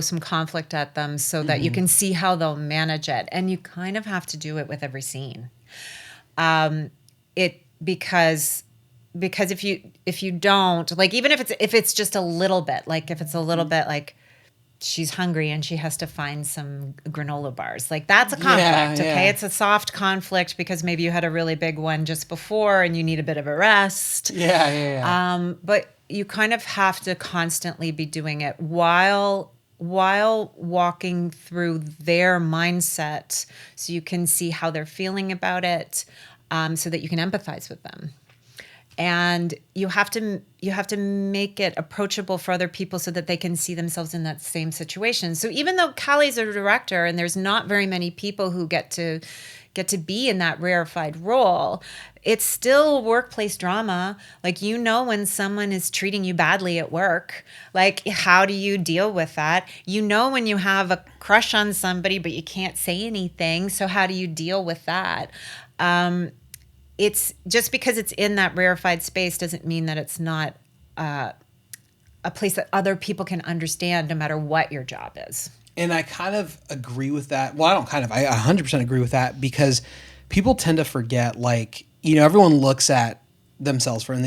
B: some conflict at them so that you can see how they'll manage it. And you kind of have to do it with every scene. Because if you don't, like, even if it's just a little bit, like if it's a little bit like she's hungry and she has to find some granola bars, like that's a conflict. Okay. It's a soft conflict because maybe you had a really big one just before and you need a bit of a rest. But you kind of have to constantly be doing it while walking through their mindset so you can see how they're feeling about it. So that you can empathize with them. And you have to make it approachable for other people so that they can see themselves in that same situation. So even though Callie's a director and there's not very many people who get to be in that rarefied role, it's still workplace drama. Like, when someone is treating you badly at work, like how do you deal with that? When you have a crush on somebody but you can't say anything, so how do you deal with that? It's just because it's in that rarefied space doesn't mean that it's not a place that other people can understand no matter what your job is.
A: And I kind of agree with that. Well, I 100% agree with that because people tend to forget, like, everyone looks at themselves when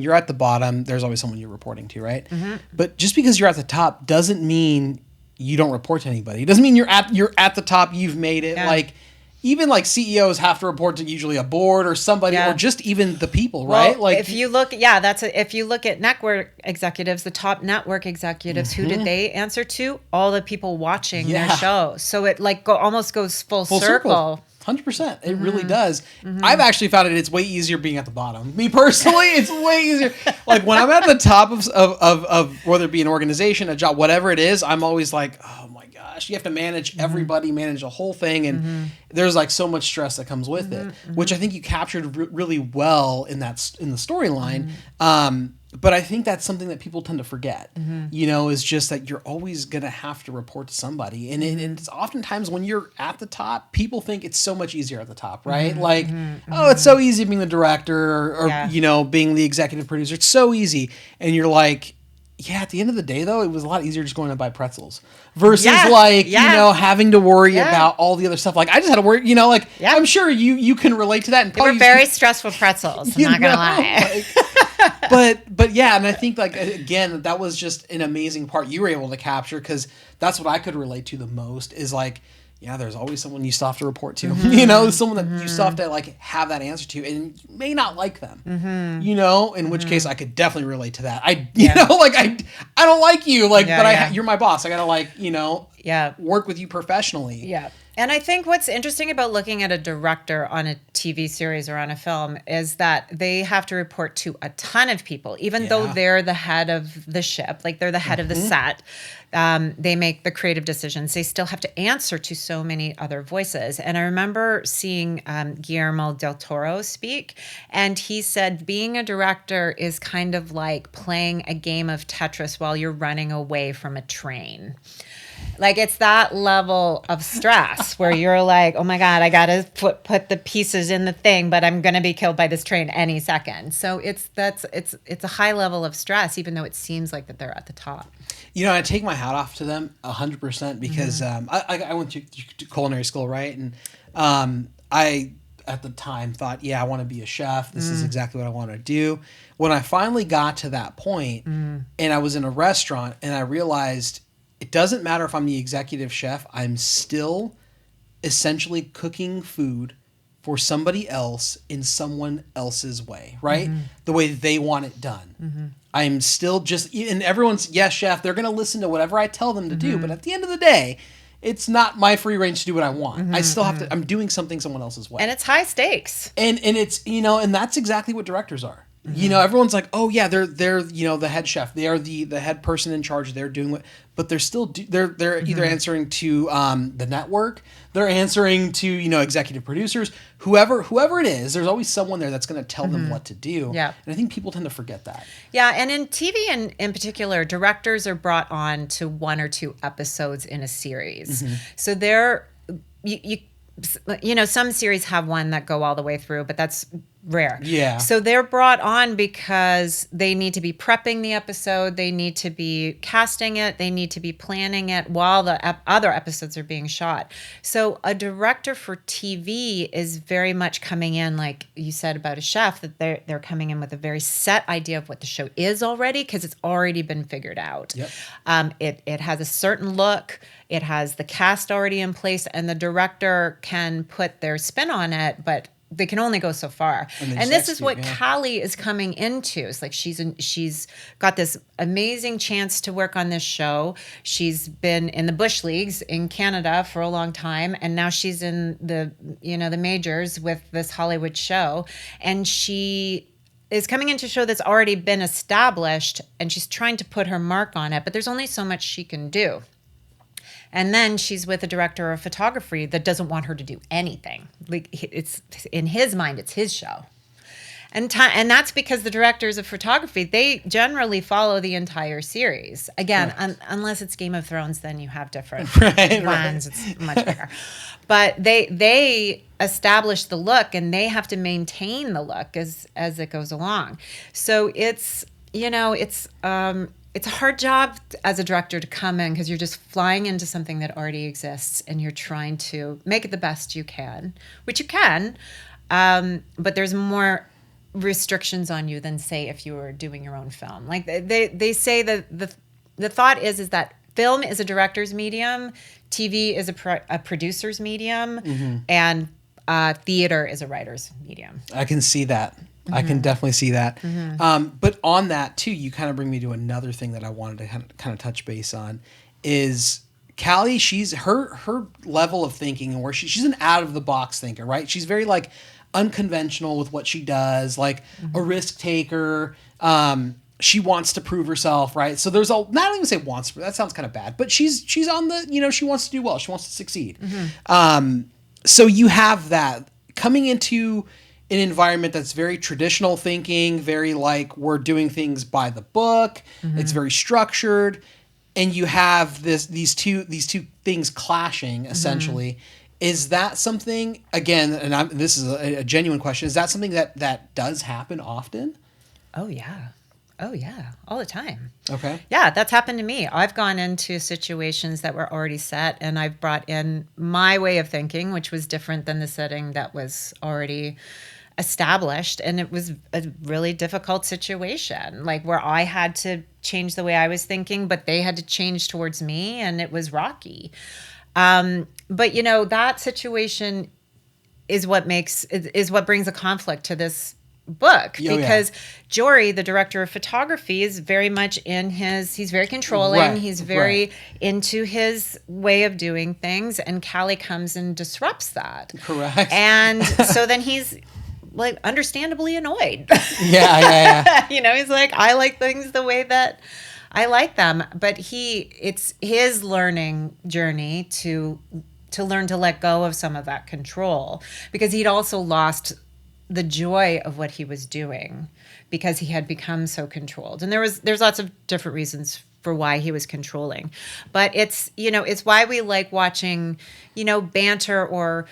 A: you're at the bottom, there's always someone you're reporting to, right? But just because you're at the top doesn't mean you don't report to anybody. It doesn't mean you're at the top, you've made it. Like, even like CEOs have to report to usually a board or somebody or just even the people, right?
B: Like if you look, if you look at network executives, the top network executives, who did they answer to? All the people watching their show. So it like almost goes full circle.
A: 100%. It really does. I've actually found it's way easier being at the bottom. Me personally, it's way easier. Like when I'm at the top of whether it be an organization, a job, whatever it is, I'm always like, oh my gosh, you have to manage everybody, manage the whole thing. And there's like so much stress that comes with it, which I think you captured really well in the storyline. But I think that's something that people tend to forget, is just that you're always going to have to report to somebody. And it's oftentimes when you're at the top, people think it's so much easier at the top, right? Oh, it's so easy being the director or being the executive producer. It's so easy. And you're like, yeah, at the end of the day, though, it was a lot easier just going to buy pretzels versus having to worry about all the other stuff. Like, I just had to worry, I'm sure you can relate to that. And
B: they were very stressful pretzels. I'm not going to lie.
A: But yeah, and I think again, that was just an amazing part you were able to capture, because that's what I could relate to the most is there's always someone you still have to report to, someone that you still have to have that answer to, and you may not like them, in which case I could definitely relate to that. I don't like you, you're my boss. I gotta work with you professionally.
B: Yeah. And I think what's interesting about looking at a director on a TV series or on a film is that they have to report to a ton of people, even though they're the head of the ship, they're the head of the set. They make the creative decisions. They still have to answer to so many other voices. And I remember seeing Guillermo del Toro speak, and he said being a director is kind of like playing a game of Tetris while you're running away from a train. It's that level of stress where you're like, oh my God, I got to put the pieces in the thing, but I'm going to be killed by this train any second. So it's a high level of stress, even though it seems like that they're at the top.
A: I take my hat off to them 100% because I went to culinary school, right? And I, at the time, thought, I want to be a chef. This is exactly what I want to do. When I finally got to that point, and I was in a restaurant, and I realized it doesn't matter if I'm the executive chef, I'm still essentially cooking food for somebody else in someone else's way, right? The way they want it done. I'm still and everyone's, yes, chef, they're going to listen to whatever I tell them to do. But at the end of the day, it's not my free range to do what I want. I still have to, I'm doing something someone else's way.
B: And it's high stakes.
A: And it's, and that's exactly what directors are. Everyone's like, oh yeah, they're the head chef. They are the head person in charge. They're doing what, but they're still they're either answering to the network, they're answering to executive producers, whoever it is. There's always someone there that's going to tell them what to do. Yeah, and I think people tend to forget that.
B: Yeah, and in TV in particular, directors are brought on to 1 or 2 episodes in a series, so they're some series have one that go all the way through, but that's rare.
A: Yeah.
B: So they're brought on because they need to be prepping the episode. They need to be casting it. They need to be planning it while the other episodes are being shot. So a director for TV is very much coming in, like you said about a chef, that they're coming in with a very set idea of what the show is already, because it's already been figured out.
A: Yep.
B: It has a certain look. It has the cast already in place, and the director can put their spin on it, but they can only go so far. And this is what Callie is coming into. It's like she's got this amazing chance to work on this show. She's been in the bush leagues in Canada for a long time, and now she's in the majors with this Hollywood show, and she is coming into a show that's already been established, and she's trying to put her mark on it, but there's only so much she can do. And then she's with a director of photography that doesn't want her to do anything. It's in his mind, it's his show. And that's because the directors of photography, they generally follow the entire series. Again, unless it's Game of Thrones, then you have different ones. It's much bigger. But they establish the look, and they have to maintain the look as it goes along. So it's a hard job as a director to come in, because you're just flying into something that already exists, and you're trying to make it the best you can, which you can, but there's more restrictions on you than, say, if you were doing your own film. Like they say that the thought is that film is a director's medium, TV is a producer's medium, and theater is a writer's medium.
A: I can see that. I can definitely see that. But on that too, you kind of bring me to another thing that I wanted to kind of touch base on is Callie. She's her level of thinking, and where she's an out of the box thinker, right? She's very unconventional with what she does, like a risk taker. She wants to prove herself, right? So there's not even say wants to, that sounds kind of bad, but she's on the, she wants to do well. She wants to succeed. So you have that coming into an environment that's very traditional thinking, very like we're doing things by the book. It's very structured, and you have these two things clashing essentially. Is that something, again, and this is a genuine question, is that something that does happen often?
B: Oh, yeah. Oh, yeah. All the time.
A: Okay.
B: Yeah, that's happened to me. I've gone into situations that were already set, and I've brought in my way of thinking, which was different than the setting that was already established. And it was a really difficult situation, like where I had to change the way I was thinking, but they had to change towards me, and it was rocky. But that situation is what brings a conflict to this book, because Jory, the director of photography, is very much he's very controlling.
A: Right,
B: he's very into his way of doing things, and Callie comes and disrupts that.
A: Correct.
B: And so then he's like understandably annoyed.
A: Yeah.
B: He's like, I like things the way that I like them, but it's his learning journey to learn to let go of some of that control, because he'd also lost the joy of what he was doing because he had become so controlled. And there's lots of different reasons for why he was controlling, but it's why we like watching, banter or,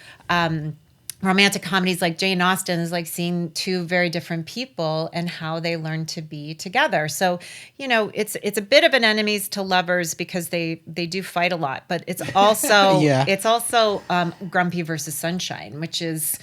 B: romantic comedies like Jane Austen is like seeing two very different people and how they learn to be together. So, it's a bit of an enemies to lovers because they do fight a lot, but it's also, Grumpy versus Sunshine, which is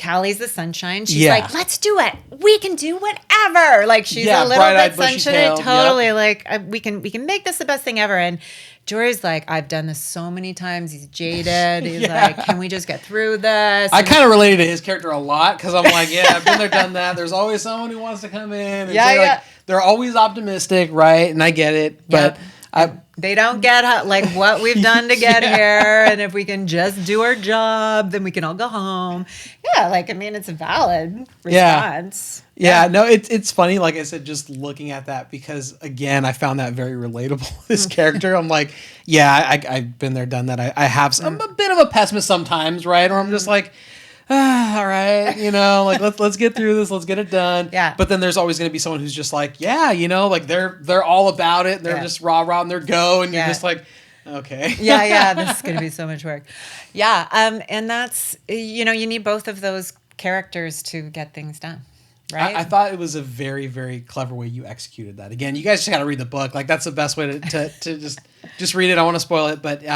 B: Callie's the sunshine. She's like, let's do it. We can do whatever. Like she's a little bit sunshine. Totally. Like we can make this the best thing ever. And Jory's like, I've done this so many times. He's jaded. He's like, can we just get through this?
A: I kind of related to his character a lot because I'm like, I've been there, done that. There's always someone who wants to come in. And like, they're always optimistic, right? And I get it, but
B: they don't get what we've done to get here. And if we can just do our job, then we can all go home. Yeah, it's a valid response.
A: Yeah, no, it's funny, like I said, just looking at that, because again, I found that very relatable, this character. I'm like, I've been there, done that. I have I'm a bit of a pessimist sometimes, right? Or I'm just like, all right, let's get through this, let's get it done.
B: Yeah.
A: But then there's always going to be someone who's just like, they're all about it. They're just rah-rah and they're go, and you're just like, okay.
B: This is going to be so much work. Yeah. And that's, you need both of those characters to get things done. Right.
A: I thought it was a very, very clever way you executed that. Again, you guys just got to read the book. Like that's the best way to just read it. I want to spoil it, but you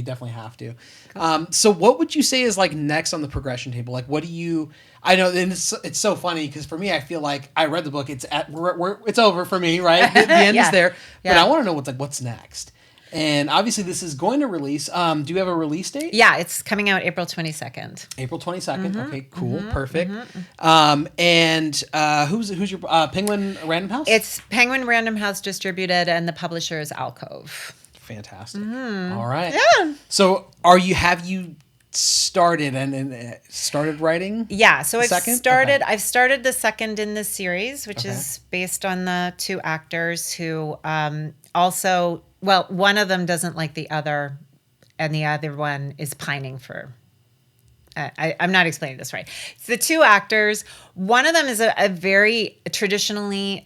A: definitely have to. Cool. So what would you say is like next on the progression table? Like what do you? I know, and it's so funny because for me, I feel like I read the book. It's it's over for me, right? The end is there, but I want to know what's next. And obviously, this is going to release. Do you have a release date?
B: Yeah, it's coming out April 22nd.
A: April 22nd. Mm-hmm, okay, cool, perfect. Mm-hmm. And who's your Penguin Random House?
B: It's Penguin Random House distributed, and the publisher is Alcove.
A: Fantastic. Mm-hmm. All right.
B: Yeah.
A: So, have you started and started writing?
B: Yeah. So I've started. Okay. I've started the second in the series, which is based on the two actors who also. Well, one of them doesn't like the other, and the other one is pining for. I'm not explaining this right. It's the two actors. One of them is a very traditionally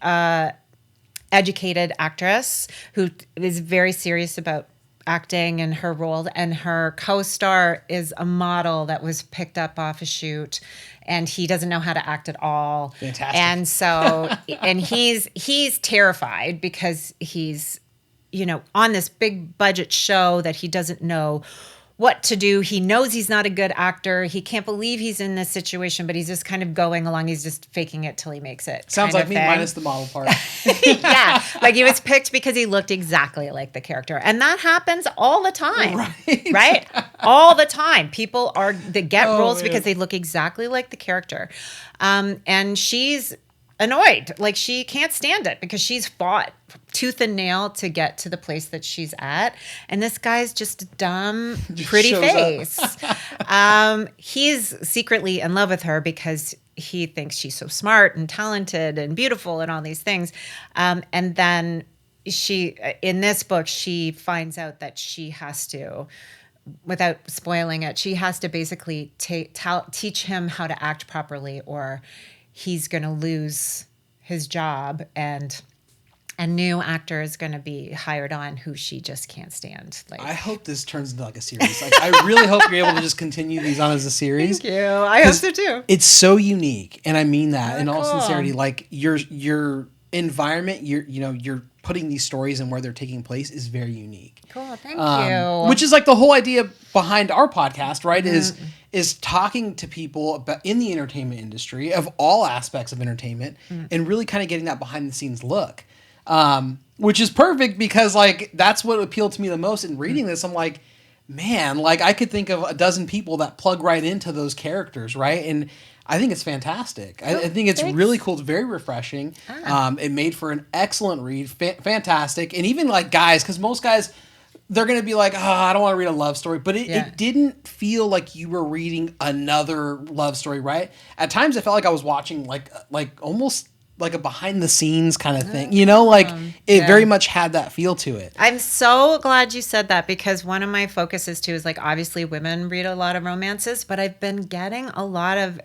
B: educated actress who is very serious about acting and her role, and her co-star is a model that was picked up off a shoot, and he doesn't know how to act at all.
A: Fantastic.
B: And so, and he's terrified because he's on this big budget show that he doesn't know what to do. He knows he's not a good actor. He can't believe he's in this situation, but he's just kind of going along. He's just faking it till he makes it.
A: Sounds like me minus the model part.
B: Yeah. Like he was picked because he looked exactly like the character. And that happens all the time. Right? All the time. People they get roles because they look exactly like the character. And she's annoyed. Like she can't stand it because she's fought tooth and nail to get to the place that she's at. And this guy's just a dumb, pretty face. He's secretly in love with her because he thinks she's so smart and talented and beautiful and all these things. And then in this book, she finds out that she has to without spoiling it, she has to basically teach him how to act properly, or he's going to lose his job, and a new actor is going to be hired on who she just can't stand. Like,
A: I hope this turns into like a series. Like, I really hope you're able to just continue these on as a series.
B: Thank you. I hope so too.
A: It's so unique, and I mean that in all
B: cool.
A: sincerity. Like your environment, you're putting these stories and where they're taking place is very unique.
B: Cool. Thank you.
A: Which is like the whole idea behind our podcast, right? Is talking to people about in the entertainment industry of all aspects of entertainment, and really kind of getting that behind the scenes look. Which is perfect because like that's what appealed to me the most in reading this. I'm like, man, like I could think of a dozen people that plug right into those characters, right? And I think it's fantastic. I think it's really cool. It's very refreshing. It made for an excellent read, fantastic. And even like guys, because most guys, they're going to be like, oh, I don't want to read a love story. But it didn't feel like you were reading another love story, right? At times I felt like I was watching like almost like a behind the scenes kind of thing, it very much had that feel to it.
B: I'm so glad you said that, because one of my focuses too is like, obviously women read a lot of romances, but I've been getting a lot of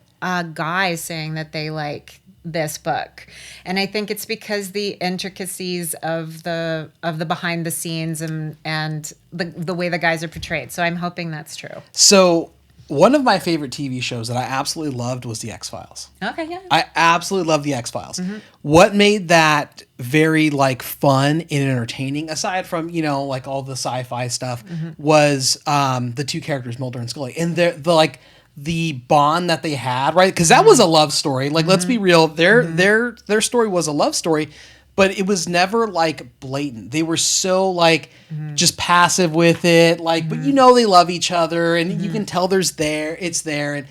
B: guys saying that they like this book. And I think it's because the intricacies of the behind the scenes and the way the guys are portrayed. So I'm hoping that's true.
A: So one of my favorite TV shows that I absolutely loved was The X-Files.
B: Okay, yeah.
A: I absolutely love The X-Files.
B: Mm-hmm.
A: What made that very like fun and entertaining, aside from, like all the sci-fi stuff, was the two characters, Mulder and Scully. And the bond that they had, right? Because that was a love story. Like, let's be real. Their story was a love story, but it was never like blatant. They were so like just passive with it, like, but they love each other, and you can tell it's there, and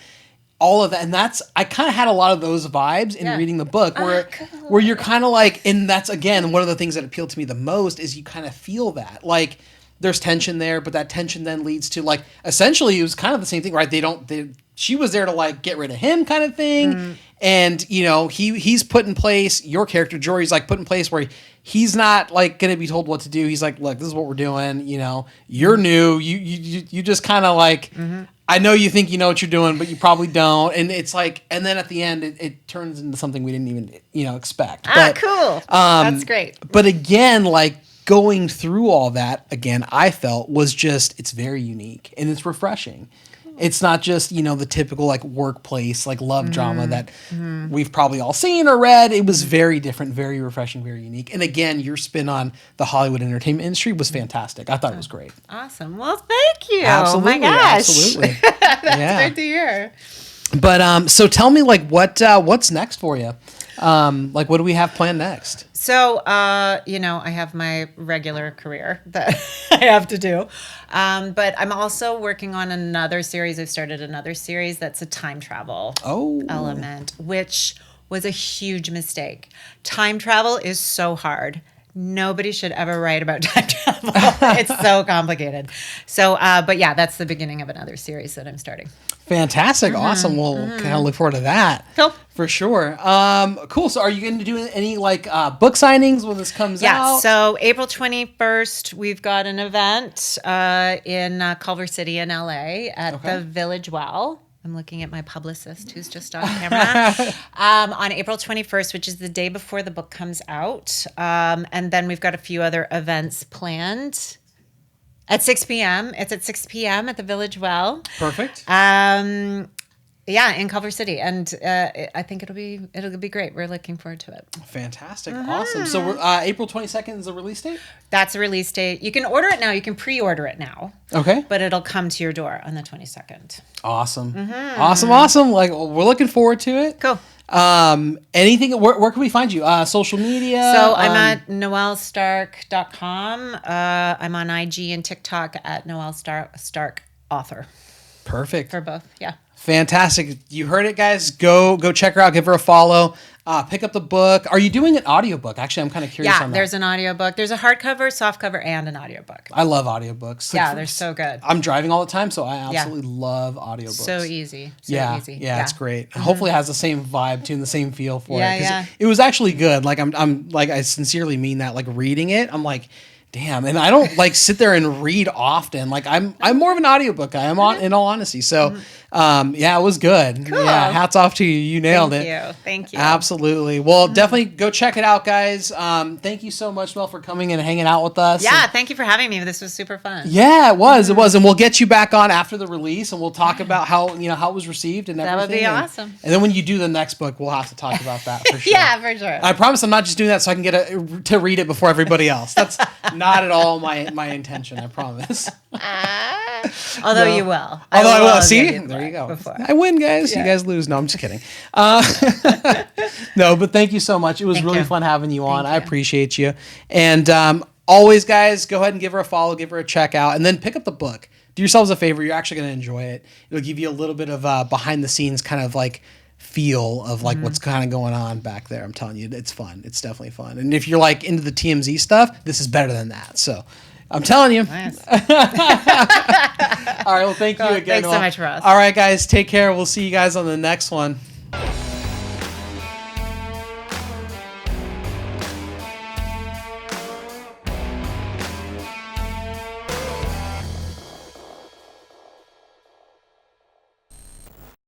A: all of that. And I kind of had a lot of those vibes in reading the book, where you're kind of like, and that's again one of the things that appealed to me the most is you kind of feel that like there's tension there, but that tension then leads to like essentially it was kind of the same thing, right? She was there to like get rid of him kind of thing. And, he's put in place, your character, Jory's like put in place where he's not like going to be told what to do. He's like, look, this is what we're doing. You're new. You just kind of like, I know you think you know what you're doing, but you probably don't. And it's like, and then at the end, it turns into something we didn't even, expect. But,
B: cool. That's great.
A: But again, like going through all that again, I felt was just, it's very unique and it's refreshing. It's not just, the typical like workplace, like love drama that we've probably all seen or read. It was very different, very refreshing, very unique. And again, your spin on the Hollywood entertainment industry was fantastic. I thought it was great.
B: Awesome. Well, thank you.
A: Absolutely.
B: Oh my gosh.
A: Absolutely.
B: That's great to hear.
A: But so tell me like what's next for you? Like what do we have planned next?
B: So, I have my regular career that I have to do. But I'm also working on another series. I've started another series that's a time travel element, which was a huge mistake. Time travel is so hard. Nobody should ever write about time travel. It's so complicated. So, but yeah, that's the beginning of another series that I'm starting.
A: Fantastic. Awesome. We'll kind of look forward to that.
B: Cool.
A: For sure. Cool. So are you going to do any like book signings when this comes out?
B: Yeah. So April 21st, we've got an event in Culver City in LA at the Village Well. I'm looking at my publicist who's just on camera. On April 21st, which is the day before the book comes out. And then we've got a few other events planned. At 6 p.m. It's at 6 p.m. at the Village Well.
A: Perfect.
B: Yeah, in Culver City, and I think it'll be great. We're looking forward to it.
A: Fantastic, awesome. So April 22nd is the release date.
B: That's a release date. You can order it now. You can pre-order it now.
A: Okay.
B: But it'll come to your door on the 22nd.
A: Awesome, awesome. Like we're looking forward to it.
B: Cool.
A: Anything? Where can we find you? Social media.
B: So I'm at noelstark.com. I'm on IG and TikTok at Noel Stark author.
A: Perfect.
B: For both, yeah.
A: Fantastic. You heard it, guys. Go check her out. Give her a follow. Pick up the book. Are you doing an audiobook? Actually, I'm kind of curious on that.
B: Yeah, there's an audiobook. There's a hardcover, softcover, and an audiobook.
A: I love audiobooks.
B: Yeah, they're so good.
A: I'm driving all the time, so I absolutely love audiobooks.
B: So easy.
A: Yeah, it's great. Hopefully it has the same vibe too and the same feel for it.
B: Yeah.
A: It was actually good. Like I'm like I sincerely mean that. Like reading it, I'm like, damn. And I don't like sit there and read often. Like I'm more of an audiobook guy. I'm on, in all honesty. So, yeah, it was good.
B: Cool.
A: Yeah. Hats off to you. You nailed it.
B: Thank you.
A: Absolutely. Well, definitely go check it out, guys. Thank you so much, Mel, for coming and hanging out with us.
B: Yeah. Thank you for having me. This was super fun.
A: Yeah, it was. It was. And we'll get you back on after the release and we'll talk about how it was received and everything.
B: That would be awesome.
A: And then when you do the next book, we'll have to talk about that for sure.
B: Yeah, for sure.
A: I promise I'm not just doing that so I can get to read it before everybody else. That's not at all my intention, I promise.
B: Although you will.
A: Although I will. See?
B: give
A: There you go.
B: Before.
A: I win, guys. You guys lose. No, I'm just kidding. No, but thank you so much. It was
B: Thank
A: really
B: you.
A: fun having you on.
B: Thank
A: I
B: you.
A: appreciate you. And always, guys, go ahead and give her a follow, give her a check out, and then pick up the book. Do yourselves a favor. You're actually going to enjoy it. It'll give you a little bit of behind the scenes kind of like feel of like what's kind of going on back there. I'm telling you, it's fun. It's definitely fun. And if you're like into the TMZ stuff, this is better than that. So I'm telling you.
B: Nice.
A: All right. Well, thank you again.
B: Thanks so much, Russ.
A: All right, guys. Take care. We'll see you guys on the next one.